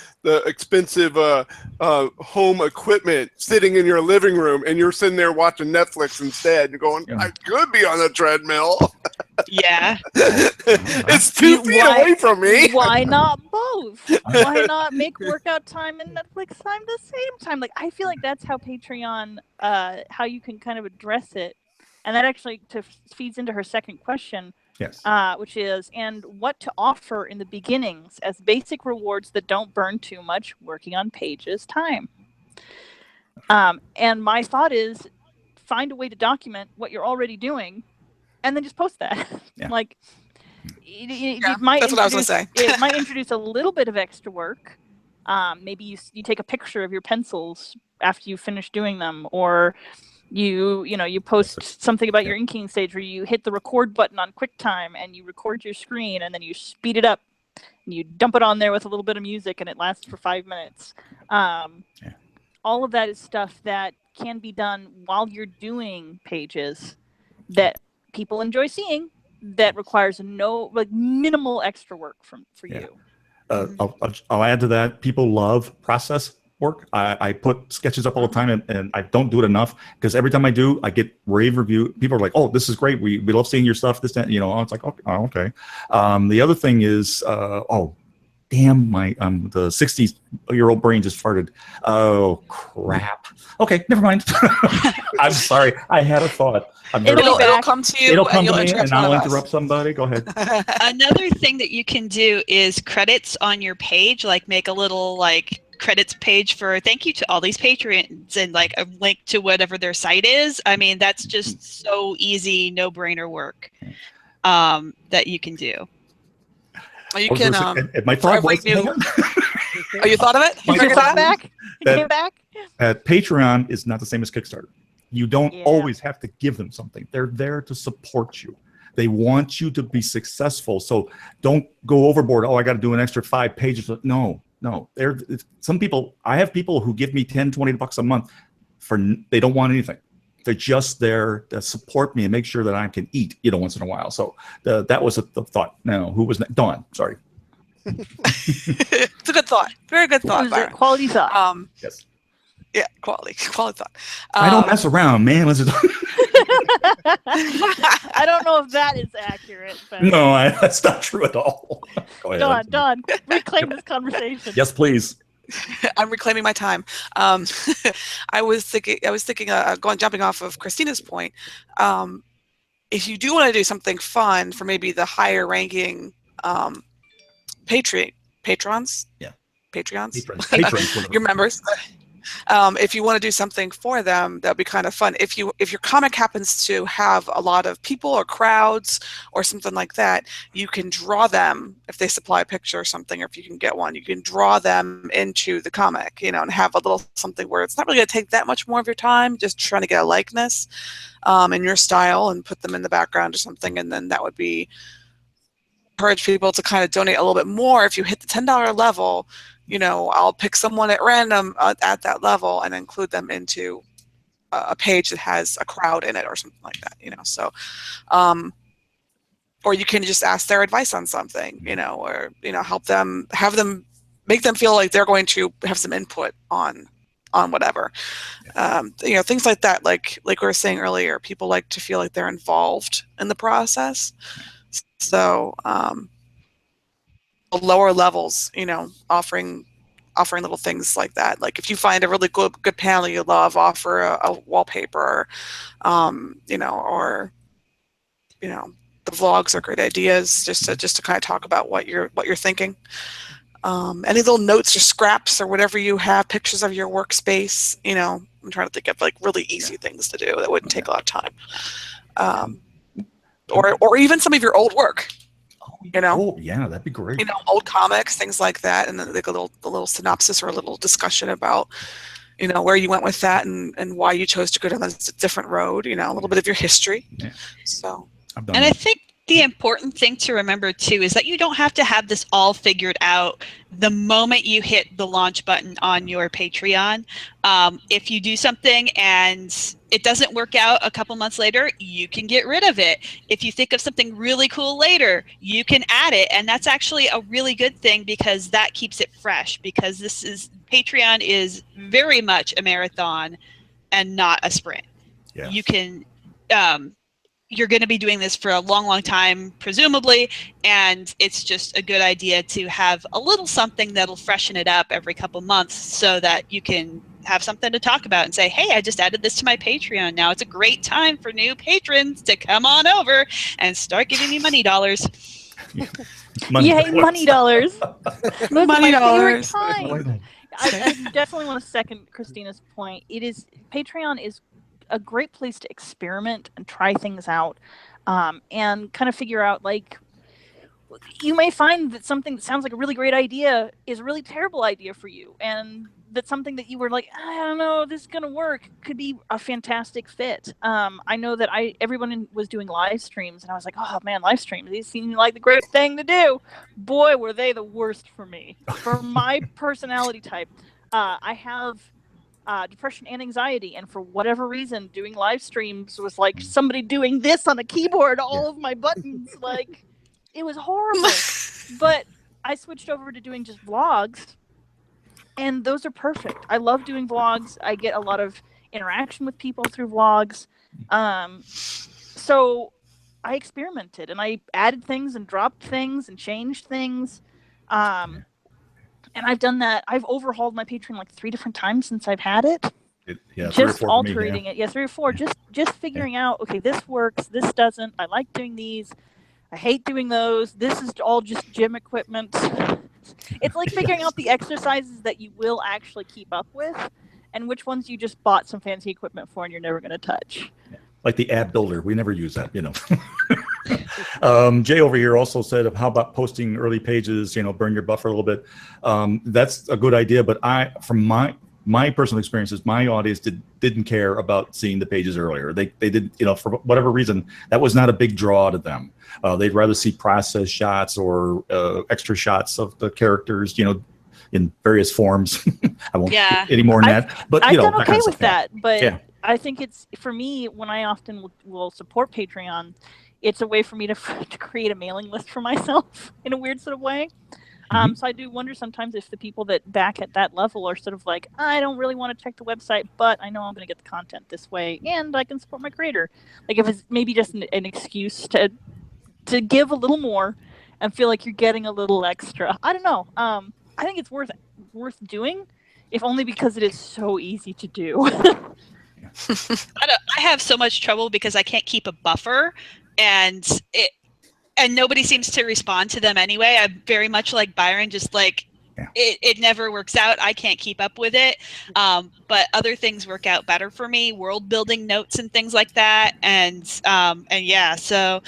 expensive home equipment sitting in your living room, and you're sitting there watching Netflix instead. You're going, I could be on a treadmill. Yeah. It's 2 feet away from me. Why not both? Why not make workout time and Netflix time the same time? Like, I feel like that's how Patreon, how you can kind of address it. And that actually feeds into her second question, which is, and what to offer in the beginnings as basic rewards that don't burn too much working on pages time. And my thought is, find a way to document what you're already doing, and then just post that. Like, it might that's what I was going to say. It might introduce a little bit of extra work. Maybe you take a picture of your pencils after you finish doing them, or you post something about your inking stage where you hit the record button on QuickTime and you record your screen, and then you speed it up and you dump it on there with a little bit of music, and it lasts for 5 minutes. All of that is stuff that can be done while you're doing pages that people enjoy seeing, that requires minimal extra work for you. I'll add to that. People love process work. I put sketches up all the time, and I don't do it enough, because every time I do, I get rave review. People are like, "Oh, this is great. We love seeing your stuff." This, that, it's like, okay. The other thing is, damn, my the 60-year-old brain just farted. Oh crap. Okay, never mind. I'm sorry. I had a thought. It'll come to you. It'll come and to you'll me, and I'll interrupt somebody. Go ahead. Another thing that you can do is credits on your page, like make a little credits page for thank you to all these patrons, and like a link to whatever their site is. I mean, that's just so easy, no-brainer work that you can do. You can. My thought was, oh, you thought of it? You thought back? Came back? Patreon is not the same as Kickstarter. You don't always have to give them something. They're there to support you. They want you to be successful. So don't go overboard. Oh, I got to do an extra 5 pages. No. Some people, I have people who give me $10, $20 a month they don't want anything. They're just there to support me and make sure that I can eat, once in a while. So that was the thought. No, who was that? Dawn. Sorry. It's a good thought. Very good thought, Byron. Quality thought. Yes. Yeah, quality thought. I don't mess around, man. I don't know if that is accurate. But... No, that's not true at all. Go ahead. Don, reclaim this conversation. Yes, please. I'm reclaiming my time. I was thinking, jumping off of Christina's point. If you do want to do something fun for maybe the higher ranking patrons, your members. If you want to do something for them, that'd be kind of fun. If your comic happens to have a lot of people or crowds or something like that, you can draw them. If they supply a picture or something, or if you can get one, you can draw them into the comic, and have a little something where it's not really going to take that much more of your time, just trying to get a likeness in your style and put them in the background or something, and then that would be encourage people to kind of donate a little bit more. If you hit the $10 level, I'll pick someone at random at that level and include them into a page that has a crowd in it or something like that, So, or you can just ask their advice on something, or help them, make them feel like they're going to have some input on whatever, things like that. Like we were saying earlier, people like to feel like they're involved in the process. So. Lower levels, offering little things like that. Like if you find a really good panel you love, offer a wallpaper, or the vlogs are great ideas just to kind of talk about what you're thinking. Any little notes or scraps or whatever you have, pictures of your workspace. You know, I'm trying to think of like really easy things to do that wouldn't take a lot of time. Or even some of your old work. You know, Oh yeah, that'd be great. you know, old comics, things like that, and then like a little synopsis or a little discussion about, you know, where you went with that and why you chose to go down a different road. You know, a little bit of your history. Yeah. So. I've done And I that. think the important thing to remember too is that you don't have to have this all figured out the moment you hit the launch button on your Patreon. If you do something and it doesn't work out a couple months later, you can get rid of it. If you think of something really cool later, you can add it. And that's actually a really good thing because that keeps it fresh, because Patreon is very much a marathon and not a sprint. Yeah. You can, you're going to be doing this for a long, long time, presumably, and it's just a good idea to have a little something that'll freshen it up every couple months so that you can have something to talk about and say, hey, I just added this to my Patreon. Now it's a great time for new patrons to come on over and start giving me money dollars. Yay, money dollars. Those are Money my dollars. favorite times. I definitely want to second Christina's point. Patreon is a great place to experiment and try things out, and kind of figure out, like, you may find that something that sounds like a really great idea is a really terrible idea for you, and that something that you were like, I don't know, this is gonna work, could be a fantastic fit. I know that everyone was doing live streams, and I was like, oh man, live streams, these seem like the great thing to do. Boy, were they the worst for me. For my personality type, I have depression and anxiety, and for whatever reason, doing live streams was like somebody doing this on a keyboard, all of my buttons, like, it was horrible. But I switched over to doing just vlogs, and those are perfect. I love doing vlogs. I get a lot of interaction with people through vlogs. So I experimented, and I added things and dropped things and changed things. And I've done that. I've overhauled my Patreon like 3 different times since I've had it. Yeah, 3 or Just 4 for me, altering it. Yeah, 3 or 4. Just figuring out, okay, this works, this doesn't. I like doing these. I hate doing those. This is all just gym equipment. It's like figuring out the exercises that you will actually keep up with and which ones you just bought some fancy equipment for and you're never going to touch. Like the ad builder, we never use that, you know. Jay over here also said, how about posting early pages, you know, burn your buffer a little bit. That's a good idea, but from my personal experiences, my audience didn't care about seeing the pages earlier. They did, you know, for whatever reason, that was not a big draw to them. They'd rather see process shots or extra shots of the characters, you know, in various forms. I won't get any more than that. But I've you know, done okay with that, but yeah. I think it's, for me, when I often will support Patreon, it's a way for me to create a mailing list for myself in a weird sort of way. So I do wonder sometimes if the people that back at that level are sort of like, I don't really want to check the website, but I know I'm going to get the content this way, and I can support my creator. Like, if it's maybe just an excuse to give a little more and feel like you're getting a little extra. I don't know. I think it's worth doing, if only because it is so easy to do. I have so much trouble because I can't keep a buffer, and nobody seems to respond to them anyway. I'm very much like Byron, just like it never works out. I can't keep up with it. But other things work out better for me, world building notes and things like that. And yeah, so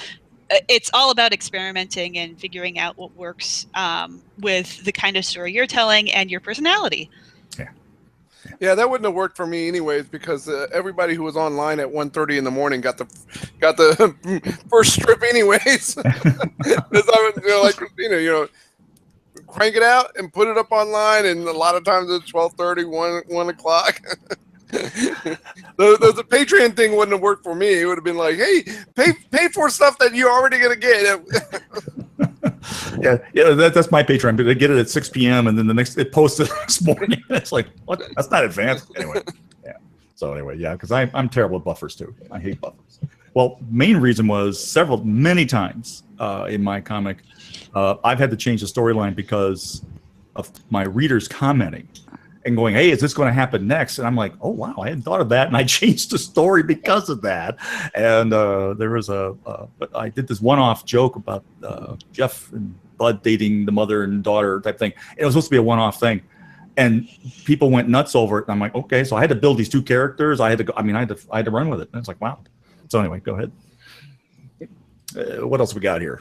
it's all about experimenting and figuring out what works with the kind of story you're telling and your personality. Yeah, that wouldn't have worked for me anyways, because everybody who was online at 1:30 in the morning got the first strip anyways. Like Christina, you know, crank it out and put it up online, and a lot of times it's 12:30, 1 o'clock. The Patreon thing wouldn't have worked for me. It would have been like, hey, pay for stuff that you're already gonna get. Yeah, that's my Patreon. They get it at 6 p.m. and then it posted the next morning. It's like, what? That's not advanced. Anyway, yeah. So anyway, yeah, because I'm terrible at buffers too. I hate buffers. Well, main reason was many times in my comic, I've had to change the storyline because of my readers commenting and going, hey, is this going to happen next? And I'm like, oh, wow, I hadn't thought of that. And I changed the story because of that. And there was but I did this one-off joke about Jeff and blood dating the mother and daughter type thing. It was supposed to be a one-off thing, and people went nuts over it. And I'm like, okay, so I had to build these 2 characters. I had to go, I mean, I had to run with it. And it's like, wow. So anyway, go ahead. What else we got here?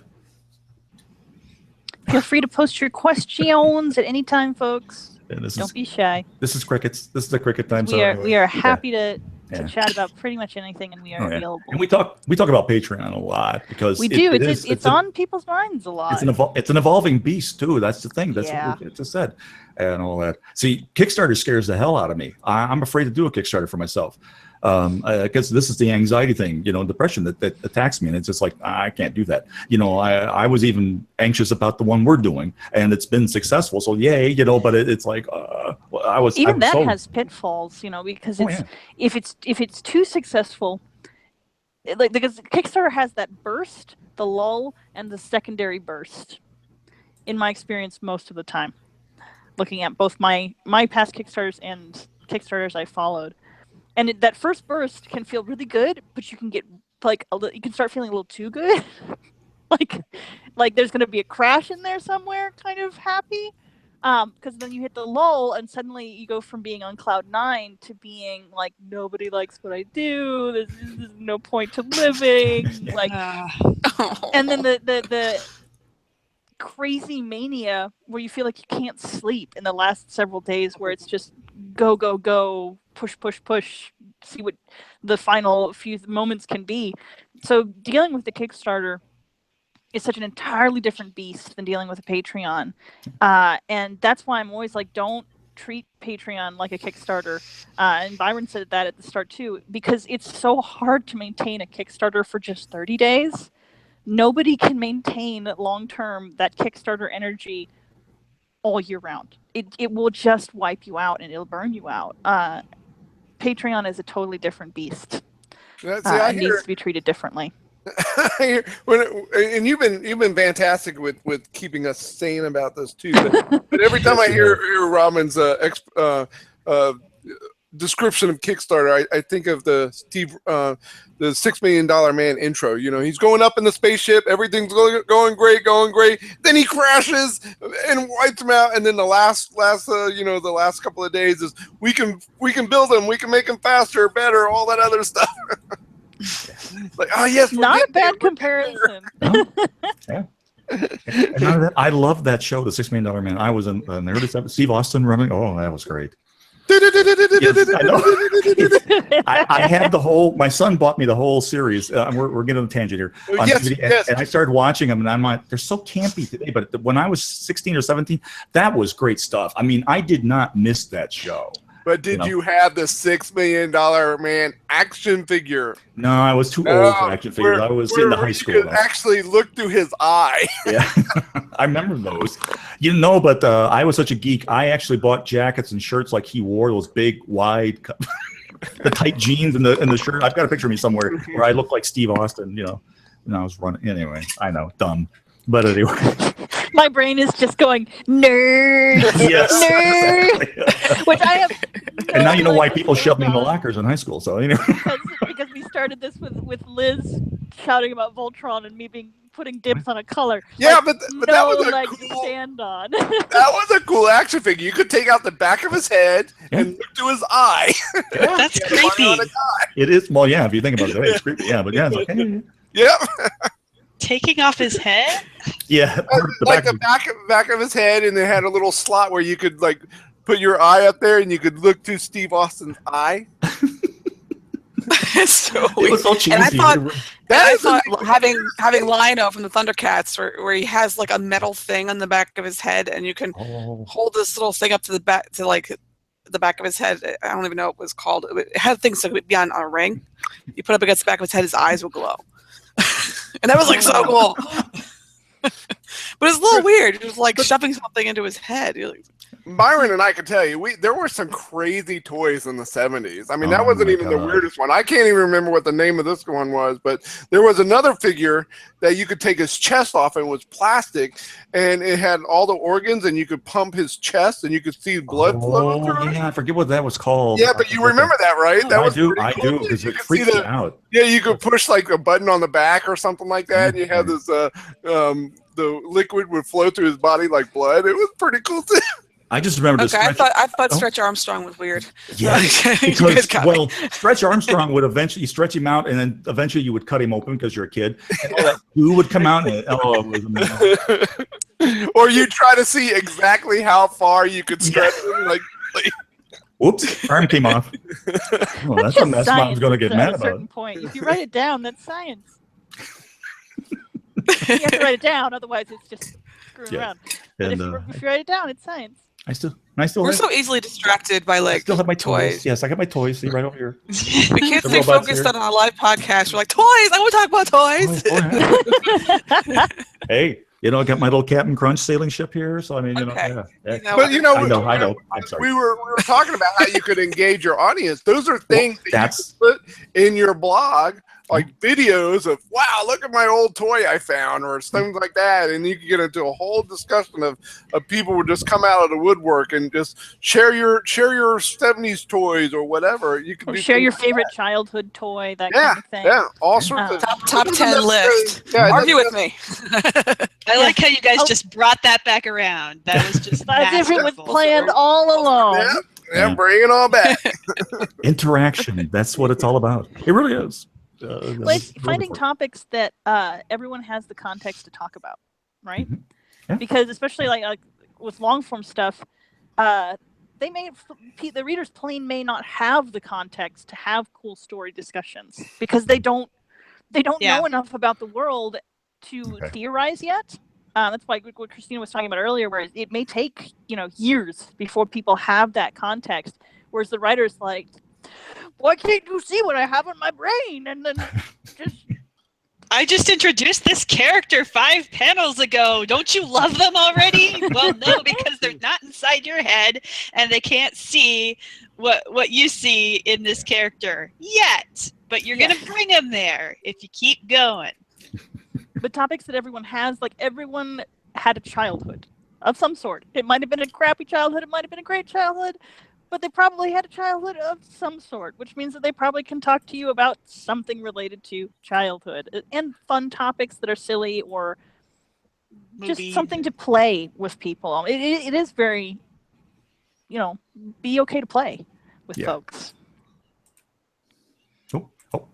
Feel free to post your questions at any time, folks. Don't be shy. This is crickets. This is the cricket time. We are happy to chat about pretty much anything, and we are available. And we talk about Patreon a lot because we do. It's on people's minds a lot. It's an evolving beast too. That's the thing. That's what we just said, and all that. See, Kickstarter scares the hell out of me. I'm afraid to do a Kickstarter for myself. Because this is the anxiety thing, depression that attacks me, and it's just like I can't do that. I was even anxious about the one we're doing, and it's been successful, so yay, but it's like has pitfalls, because if it's too successful, because Kickstarter has that burst, the lull, and the secondary burst. In my experience, most of the time, looking at both my past Kickstarters and Kickstarters I followed. And that first burst can feel really good, but you can get you can start feeling a little too good, like there's going to be a crash in there somewhere, kind of happy, because then you hit the lull, and suddenly you go from being on cloud 9 to being like nobody likes what I do. There's no point to living, and then the crazy mania where you feel like you can't sleep in the last several days, where it's just go, push, see what the final few moments can be. So dealing with the Kickstarter is such an entirely different beast than dealing with a Patreon. And that's why I'm always like, don't treat Patreon like a Kickstarter. And Byron said that at the start too, because it's so hard to maintain a Kickstarter for just 30 days. Nobody can maintain long-term that Kickstarter energy all year round. It will just wipe you out, and it'll burn you out. Patreon is a totally different beast. It needs to be treated differently. And you've been fantastic with keeping us sane about this too. But every time I hear Robin's description of Kickstarter, I think of the $6 Million Man intro. He's going up in the spaceship, everything's going great. Then he crashes and wipes him out, and then the last couple of days is we can build him, we can make him faster, better, all that other stuff. Like, oh yes, not a bad comparison. Yeah. I love that show, The $6 Million Man. I was in the early 70s. Steve Austin running. Oh, that was great. Yes, I know. I had the whole. My son bought me the whole series. We're getting on a tangent here. Yes. And I started watching them, and I'm like, they're so campy today. But when I was 16 or 17, that was great stuff. I mean, I did not miss that show. But did you have the $6 Million Man action figure? No, I was too old for action figures. I was in the high school. You could actually look through his eye. Yeah, I remember those. But I was such a geek. I actually bought jackets and shirts like he wore, those big, wide, the tight jeans and the shirt. I've got a picture of me somewhere where I look like Steve Austin, and I was running. Anyway, I know, dumb. But anyway. My brain is just going, nerd, nerd, exactly. Which I have. And now you know why people shoved me in the lockers in high school. So because we started this with Liz shouting about Voltron and me putting dibs on a color. Yeah, but that was a cool stand on. That was a cool action figure. You could take out the back of his head and look to his eye. Yeah. That's creepy. It is. Well, yeah, if you think about it, it's creepy. Yeah, but yeah, it's like, hey. Yeah. Taking off his head? Yeah, the back of his head, and it had a little slot where you could put your eye up there, and you could look to Steve Austin's eye. It's so weird. It was so cheesy. And I thought having Lionel from the Thundercats, where he has like a metal thing on the back of his head, and you can hold this little thing up to the back the back of his head. I don't even know what it was called. It had things that would be on a ring. You put it up against the back of his head, his eyes would glow. And that was so cool. But it's a little weird. It was like shoving something into his head. Byron and I can tell you, there were some crazy toys in the 70s. I mean, that wasn't even the weirdest one. I can't even remember what the name of this one was, but there was another figure that you could take his chest off, and it was plastic, and it had all the organs, and you could pump his chest, and you could see blood flow through it. Yeah, I forget what that was called. Yeah, but you remember that, right? I do, because it freaked me out. Yeah, you could push like a button on the back or something like that, and you have this the liquid would flow through his body like blood. It was pretty cool too. I just remember this. Okay, I thought Stretch Armstrong was weird. Yeah, You guys because, got well, me. Stretch Armstrong would eventually stretch him out, and then eventually you would cut him open because you're a kid, and all that goo would come out. And, oh, it was amazing. Or you try to see exactly how far you could stretch him, like Whoops, arm came off. Well, that's a just mess science Mom's going to get at mad a about. certain point. If you write it down, that's science. You have to write it down, otherwise it's just screwing Yeah. around. But And if you write it down, it's science. I still We're have, so easily distracted by I like still have my toys. toys. Yes, I got my toys. See right over here. We can't The stay robots focused here. on a live podcast. We're like, toys! I want to talk about toys! Oh, yeah. Hey, you know, I got my little Captain Crunch sailing ship here, so I mean, you know, Okay. yeah. You know, But you know, I know. I'm sorry. we were talking about how you could engage your audience. Those are things that That's you can put in your blog, like videos of, wow, look at my old toy I found, or things like that, and you can get into a whole discussion of people would just come out of the woodwork and just share your 70s toys or whatever. You can Or do share things your like favorite childhood toy, that that. kind of thing. Yeah, all sorts of Top 10 list. Yeah, it Argue doesn't- with me. I like how you guys Oh. just brought that back around. That was just As if it was masterful. planned all along. Yeah, bring it on back. interaction. That's what it's all about. It really is. Well, it's I'm finding looking for it. topics that everyone has the context to talk about, right? Mhm. Yeah. Because especially like with long form stuff, they may the readers plain may not have the context to have cool story discussions because they don't Yeah. know enough about the world to Okay. theorize yet. That's why what Christina was talking about earlier, where it may take years before people have that context, whereas the writer's like, why can't you see what I have in my brain? And then just I just introduced this character 5 panels ago. Don't you love them already? Well, no, because they're not inside your head and they can't see what you see in this character yet. But you're going to bring them there if you keep going. but topics that everyone has, like everyone had a childhood of some sort. It might have been a crappy childhood, it might have been a great childhood, but they probably had a childhood of some sort, which means that they probably can talk to you about something related to childhood and fun topics that are silly or just Movies. something to play with people. It is very, be okay to play with Yeah. folks. Oh,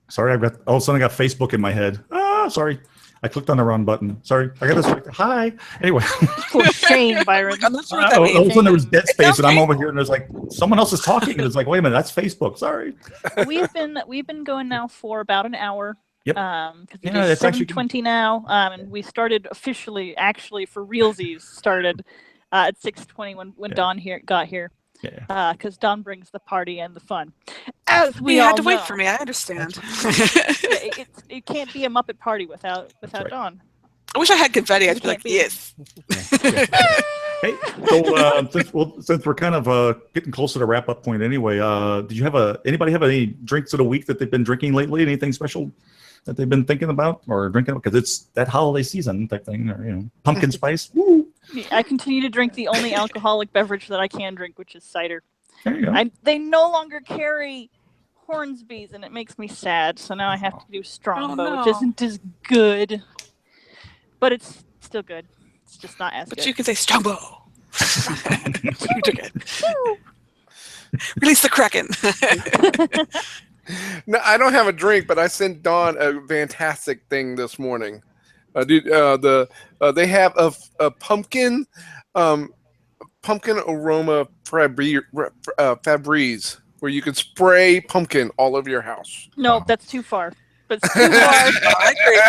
sorry. All of a sudden I got Facebook in my head. Sorry. I clicked on the wrong button. Sorry. I got this. Hi. Anyway. For shame, Byron. I'm not sure what that All of a means. sudden there was dead space, and I'm Okay. over here, and there's like someone else is talking, and it's like, wait a minute, that's Facebook. Sorry. we've been going now for about an hour. Yep. Because it Yeah, is that's actually 7:20 now. And we started officially, actually for realsies, started at 6:20 when Yeah. Dawn got here. Yeah. Because Dawn brings the party and the fun. As we You all had to wait know. for me. I understand. It can't be a Muppet party without right. Dawn. I wish I had confetti. I'd be Can't like, be. yes. Hey, so since we're kind of getting closer to wrap up point anyway, did you have anybody have any drinks of the week that they've been drinking lately? Anything special that they've been thinking about or drinking? Because it's that holiday season type thing, or pumpkin spice. Woo! I continue to drink the only alcoholic beverage that I can drink, which is cider. There you go. They no longer carry Hornsby's, and it makes me sad. So now I have to do Strongbow, Oh, which no. isn't as good, but it's still good. It's just not as But good. you can say Strongbow. You took it. Release the Kraken. No, I don't have a drink, but I sent Dawn a fantastic thing this morning. They have a pumpkin aroma Febreze where you can spray pumpkin all over your house. No, that's too far. But it's too far. I agree.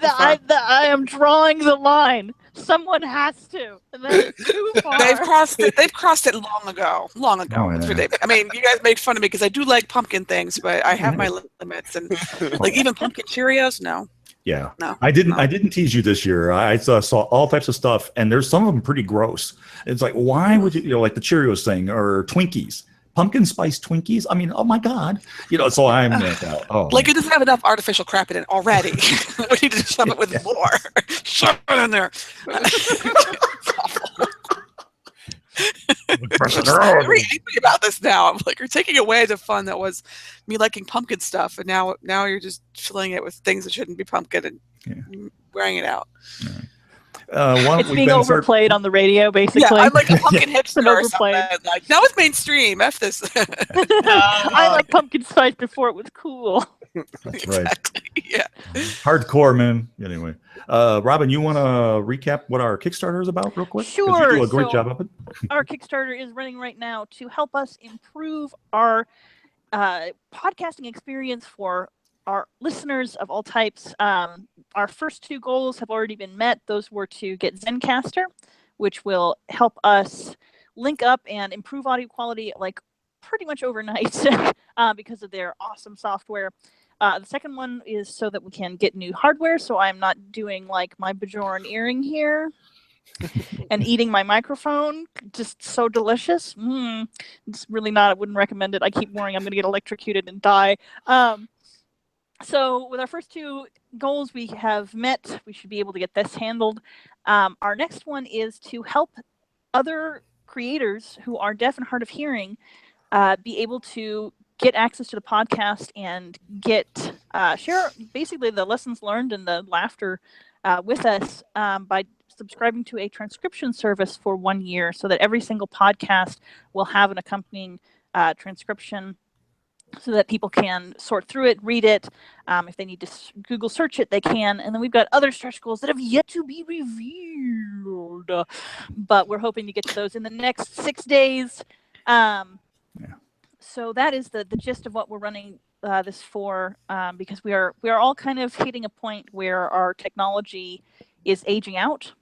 I am drawing the line. Someone has to. And that's too far. They've crossed it. They've crossed it long ago. Long ago. Oh, It's yeah. ridiculous. I mean, you guys made fun of me because I do like pumpkin things, but I have my limits. And like even pumpkin Cheerios, no. Yeah, No. I didn't tease you this year. I saw all types of stuff, and there's some of them pretty gross. It's like, why would you like the Cheerios thing or Twinkies, pumpkin spice Twinkies? I mean, oh my God, so I'm Like it doesn't have enough artificial crap in it already. We need to shove it with more. Shove it in there. I'm very angry about this now. I'm like, you're taking away the fun that was me liking pumpkin stuff, and now you're just filling it with things that shouldn't be pumpkin. And wearing it out. It's being overplayed on the radio, basically. Yeah, I'm like a pumpkin hipster or overplayed. something. Like, now it's mainstream. F this. I like pumpkin spice before it was cool. That's right. Exactly. Yeah. Hardcore, man. Anyway, Robin, you want to recap what our Kickstarter is about real quick? 'Cause Sure. You do a great job of it. Our Kickstarter is running right now to help us improve our podcasting experience for our listeners of all types. Our first two goals have already been met. Those were to get Zencastr, which will help us link up and improve audio quality like pretty much overnight because of their awesome software. The second one is so that we can get new hardware, so I'm not doing like my Bajoran earring here and eating my microphone. Just so delicious. It's really not. I wouldn't recommend it. I keep worrying I'm going to get electrocuted and die. So with our first two goals we have met, we should be able to get this handled. Our next one is to help other creators who are deaf and hard of hearing be able to get access to the podcast and get share basically the lessons learned and the laughter with us by subscribing to a transcription service for 1 year, so that every single podcast will have an accompanying transcription, so that people can sort through it, read it. If they need to Google search it, they can. And then we've got other stretch goals that have yet to be revealed, but we're hoping to get to those in the next 6 days. So that is the gist of what we're running this for, because we are all kind of hitting a point where our technology is aging out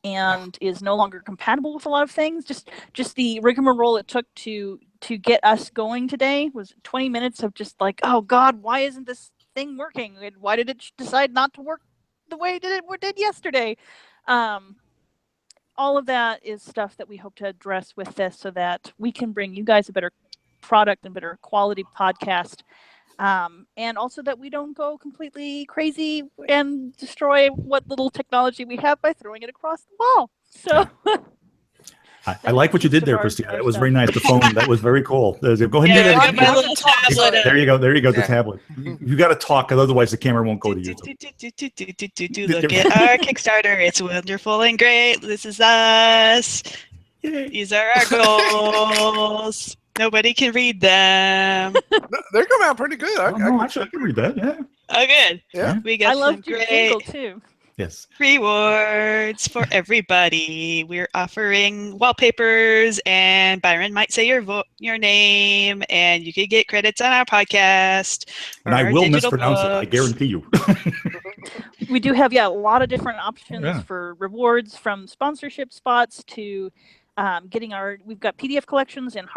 and is no longer compatible with a lot of things. Just the rigmarole it took to get us going today was 20 minutes of just like, oh God, why isn't this thing working? And why did it decide not to work the way it did yesterday? All of that is stuff that we hope to address with this, so that we can bring you guys a better product and better quality podcast. And also that we don't go completely crazy and destroy what little technology we have by throwing it across the wall. So I like what you did there, Christina. That was very nice. The phone, that was very cool. Go ahead and do I that got my little tablet. There you go. There you go. The tablet. You got to talk, because otherwise the camera won't go to you. Look at our Kickstarter. It's wonderful and great. This is us. These are our goals. Nobody can read them. They're coming out pretty good. Actually, I can read that. Yeah. Oh, good. Yeah. We got I love some your great jingle too. Yes. rewards for everybody. We're offering wallpapers, and Byron might say your name, and you could get credits on our podcast. And I will mispronounce it. I guarantee you. We do have a lot of different options for rewards, from sponsorship spots to getting we've got PDF collections and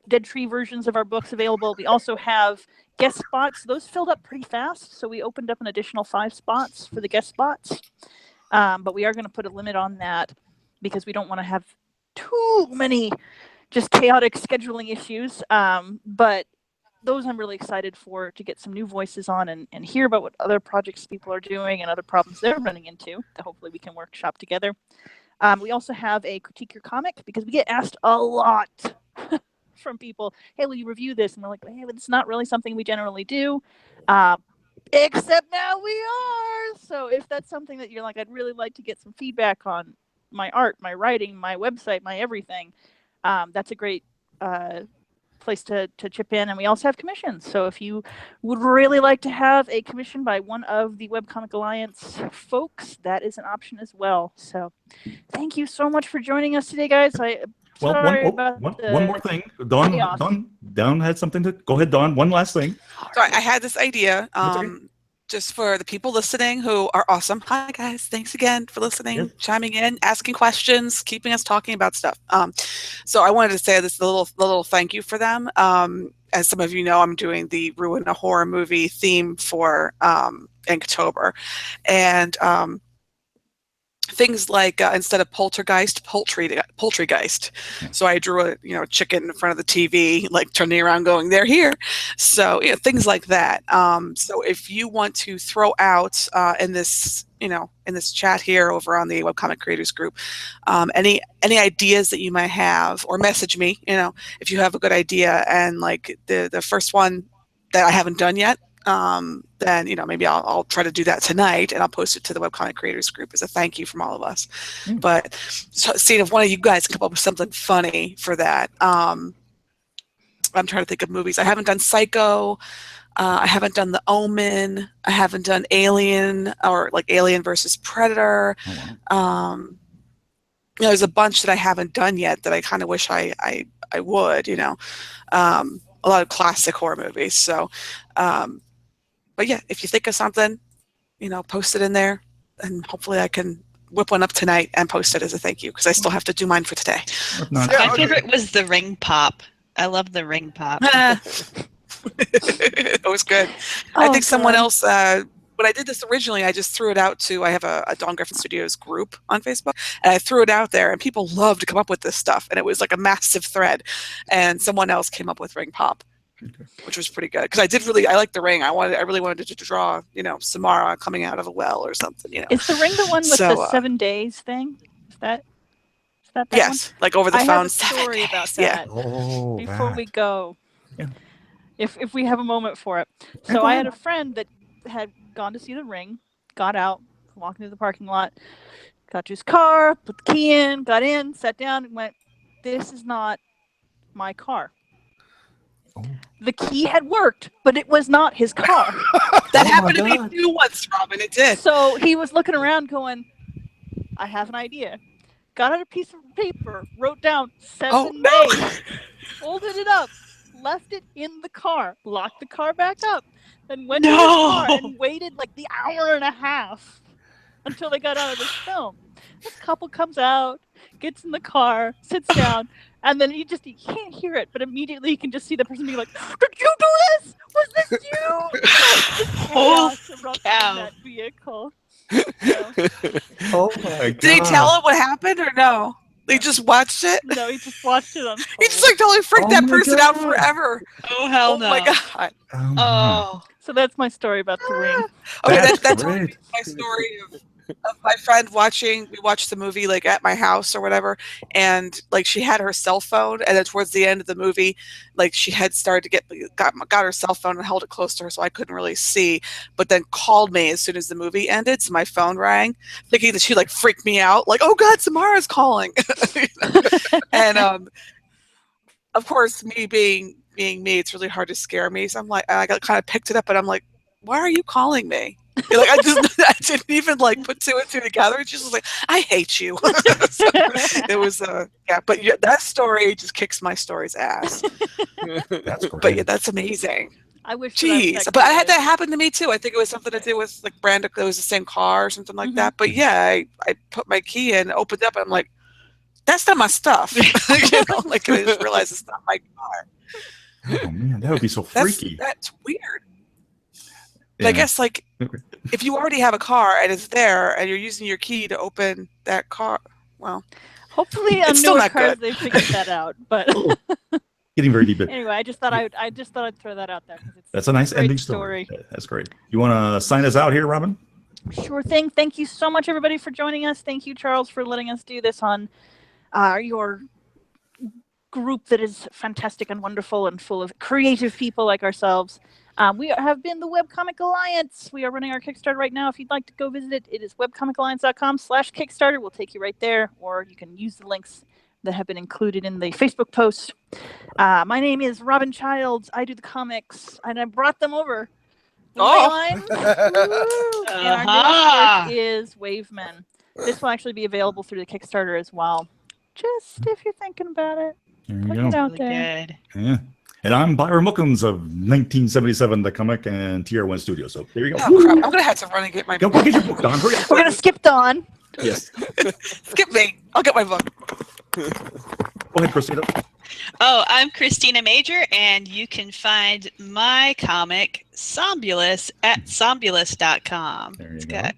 Dead Tree versions of our books available. We also have guest spots. Those filled up pretty fast, so we opened up an additional 5 spots for the guest spots. But we are going to put a limit on that, because we don't want to have too many just chaotic scheduling issues. But those I'm really excited for, to get some new voices on and hear about what other projects people are doing and other problems they're running into, that hopefully we can workshop together. We also have a Critique Your Comic, because we get asked a lot from people, hey, will you review this? And we're like, hey, but it's not really something we generally do, except now we are. So if that's something that you're like, I'd really like to get some feedback on my art, my writing, my website, my everything, that's a great place to chip in. And we also have commissions. So if you would really like to have a commission by one of the Webcomic Alliance folks, that is an option as well. So thank you so much for joining us today, guys. Well, one more thing. Dawn had something to go ahead. Dawn, one last thing. Sorry, I had this idea. Just for the people listening who are awesome. Hi guys, thanks again for listening, chiming in, asking questions, keeping us talking about stuff. So I wanted to say this little thank you for them. As some of you know, I'm doing the Ruin a Horror Movie theme for Inktober, and things like instead of poltergeist, poultrygeist. So I drew a chicken in front of the TV, like turning around, going, "They're here." So things like that. So if you want to throw out in this chat here over on the Webcomic Creators Group, any ideas that you might have, or message me. If you have a good idea, and like the first one that I haven't done yet, then maybe I'll try to do that tonight, and I'll post it to the Webcomic Creators Group as a thank you from all of us. But seeing if one of you guys can come up with something funny for that. I'm trying to think of movies. I haven't done Psycho. I haven't done The Omen. I haven't done Alien, or like Alien versus Predator. There's a bunch that I haven't done yet that I kind of wish I would. A lot of classic horror movies. So, but yeah, if you think of something, post it in there, and hopefully I can whip one up tonight and post it as a thank you, because I still have to do mine for today. My favorite was the ring pop. I love the ring pop. It was good. I think someone else, when I did this originally, I just threw it out to, I have a Dawn Griffin Studios group on Facebook, and I threw it out there, and people love to come up with this stuff, and it was like a massive thread, and someone else came up with ring pop, which was pretty good, because I like the ring. I really wanted to draw, Samara coming out of a well or something. Is the ring the one with the 7 days thing? Is that yes, one? like over the phone. I have a story about that. Oh, before we go. Yeah. If we have a moment for it. So I had a friend that had gone to see the ring, got out, walking through the parking lot, got to his car, put the key in, got in, sat down, and went, "This is not my car." Oh. The key had worked, but it was not his car. That happened to me too once, Robin. It did. So he was looking around going, "I have an idea." Got out a piece of paper, wrote down 7 days, folded it up, left it in the car, locked the car back up, then went to his car and waited like the hour and a half until they got out of this film. This couple comes out, gets in the car, sits down, and then you can't hear it, but immediately you can just see the person be like, "Did you do this? Was this you?" Oh, cow. In that vehicle. Oh my god! Did he tell him what happened or no? They just watched it? No, he just watched it on. He just totally freaked that person out forever. Oh hell no! Oh my god! Oh. So that's my story about the ring. Okay, that's my story of my friend watching. We watched the movie like at my house or whatever, and like she had her cell phone, and then towards the end of the movie, like she had started to got her cell phone and held it close to her, so I couldn't really see. But then called me as soon as the movie ended, so my phone rang, thinking that she like freaked me out, like, "Oh God, Samara's calling," and of course, me being me, it's really hard to scare me. So I'm like, I kind of picked it up, and I'm like, "Why are you calling me?" Like I didn't even like put two and two together. And she was like, "I hate you." So it was but that story just kicks my story's ass. That's great. But yeah, that's amazing. I wish. Jeez, but I had that happen to me too. I think it was something to do with like Branda. It was the same car or something like that. But yeah, I put my key in, opened up, and I'm like, "That's not my stuff." Like I just realized it's not my car. Oh man, that would be so freaky. That's weird. But I guess like if you already have a car and it's there and you're using your key to open that car, well, hopefully on newer cars they figured that out. But getting very deep. Anyway, I just thought I'd throw that out there because that's a nice ending story. That's great. You want to sign us out here, Robin? Sure thing. Thank you so much, everybody, for joining us. Thank you, Charles, for letting us do this on your group that is fantastic and wonderful and full of creative people like ourselves. We have been the Webcomic Alliance. We are running our Kickstarter right now. If you'd like to go visit it, it is webcomicalliance.com/Kickstarter. We'll take you right there, or you can use the links that have been included in the Facebook post. My name is Robin Childs. I do the comics, and I brought them over. And our newest work is Wavemen. This will actually be available through the Kickstarter as well. Just if you're thinking about it, put it out there. Yeah. And I'm Byron Wilkins of 1977 The Comic and TR1 Studios. So there you go. Oh, crap. I'm going to have to run and get my book. Go get your book, Don. Hurry up. We're going to skip Dawn. Yes. Skip me. I'll get my book. Go ahead, Christina. Oh, I'm Christina Major, and you can find my comic, Sombulus, at sombulus.com. There you go. Got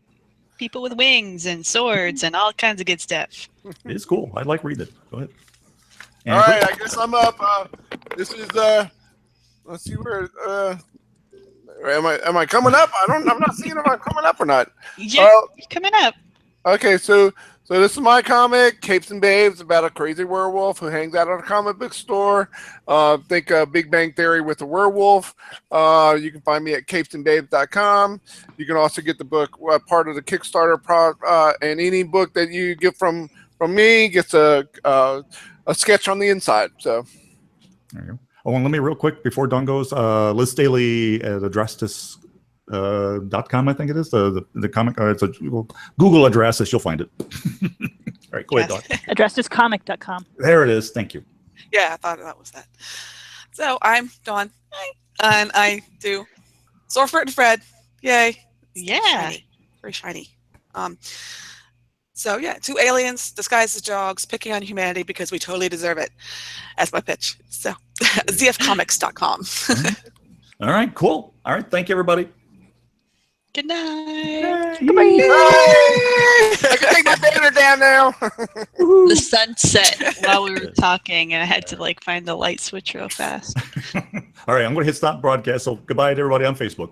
people with wings and swords and all kinds of good stuff. It is cool. I like reading it. Go ahead. All right, I guess I'm up. This is let's see where am I coming up? I'm not seeing if I'm coming up or not. Yeah, coming up. Okay, so So this is my comic, Capes and Babes, about a crazy werewolf who hangs out at a comic book store. Think Big Bang Theory with a werewolf. You can find me at capesandbabes.com. You can also get the book, part of the Kickstarter, and any book that you get from me gets a sketch on the inside. So there you go. Oh, and let me real quick before Dawn goes. Liz Staley at addressthis.com, I think it is the comic. It's a Google address, so you'll find it. All right, go ahead, Dawn. Addressedcomic.com. There it is. Thank you. Yeah, I thought that was that. So I'm Dawn, and I do Sorfert and Fred. Yay! Yeah. Shiny. Very shiny. So yeah, 2 aliens disguised as dogs picking on humanity because we totally deserve it. That's my pitch. So zfcomics.com. All right, cool. All right, thank you, everybody. Good night. Goodbye. I can take my banner down now. The sun set while we were talking, and I had to like find the light switch real fast. All right, I'm going to hit stop broadcast. So goodbye to everybody on Facebook.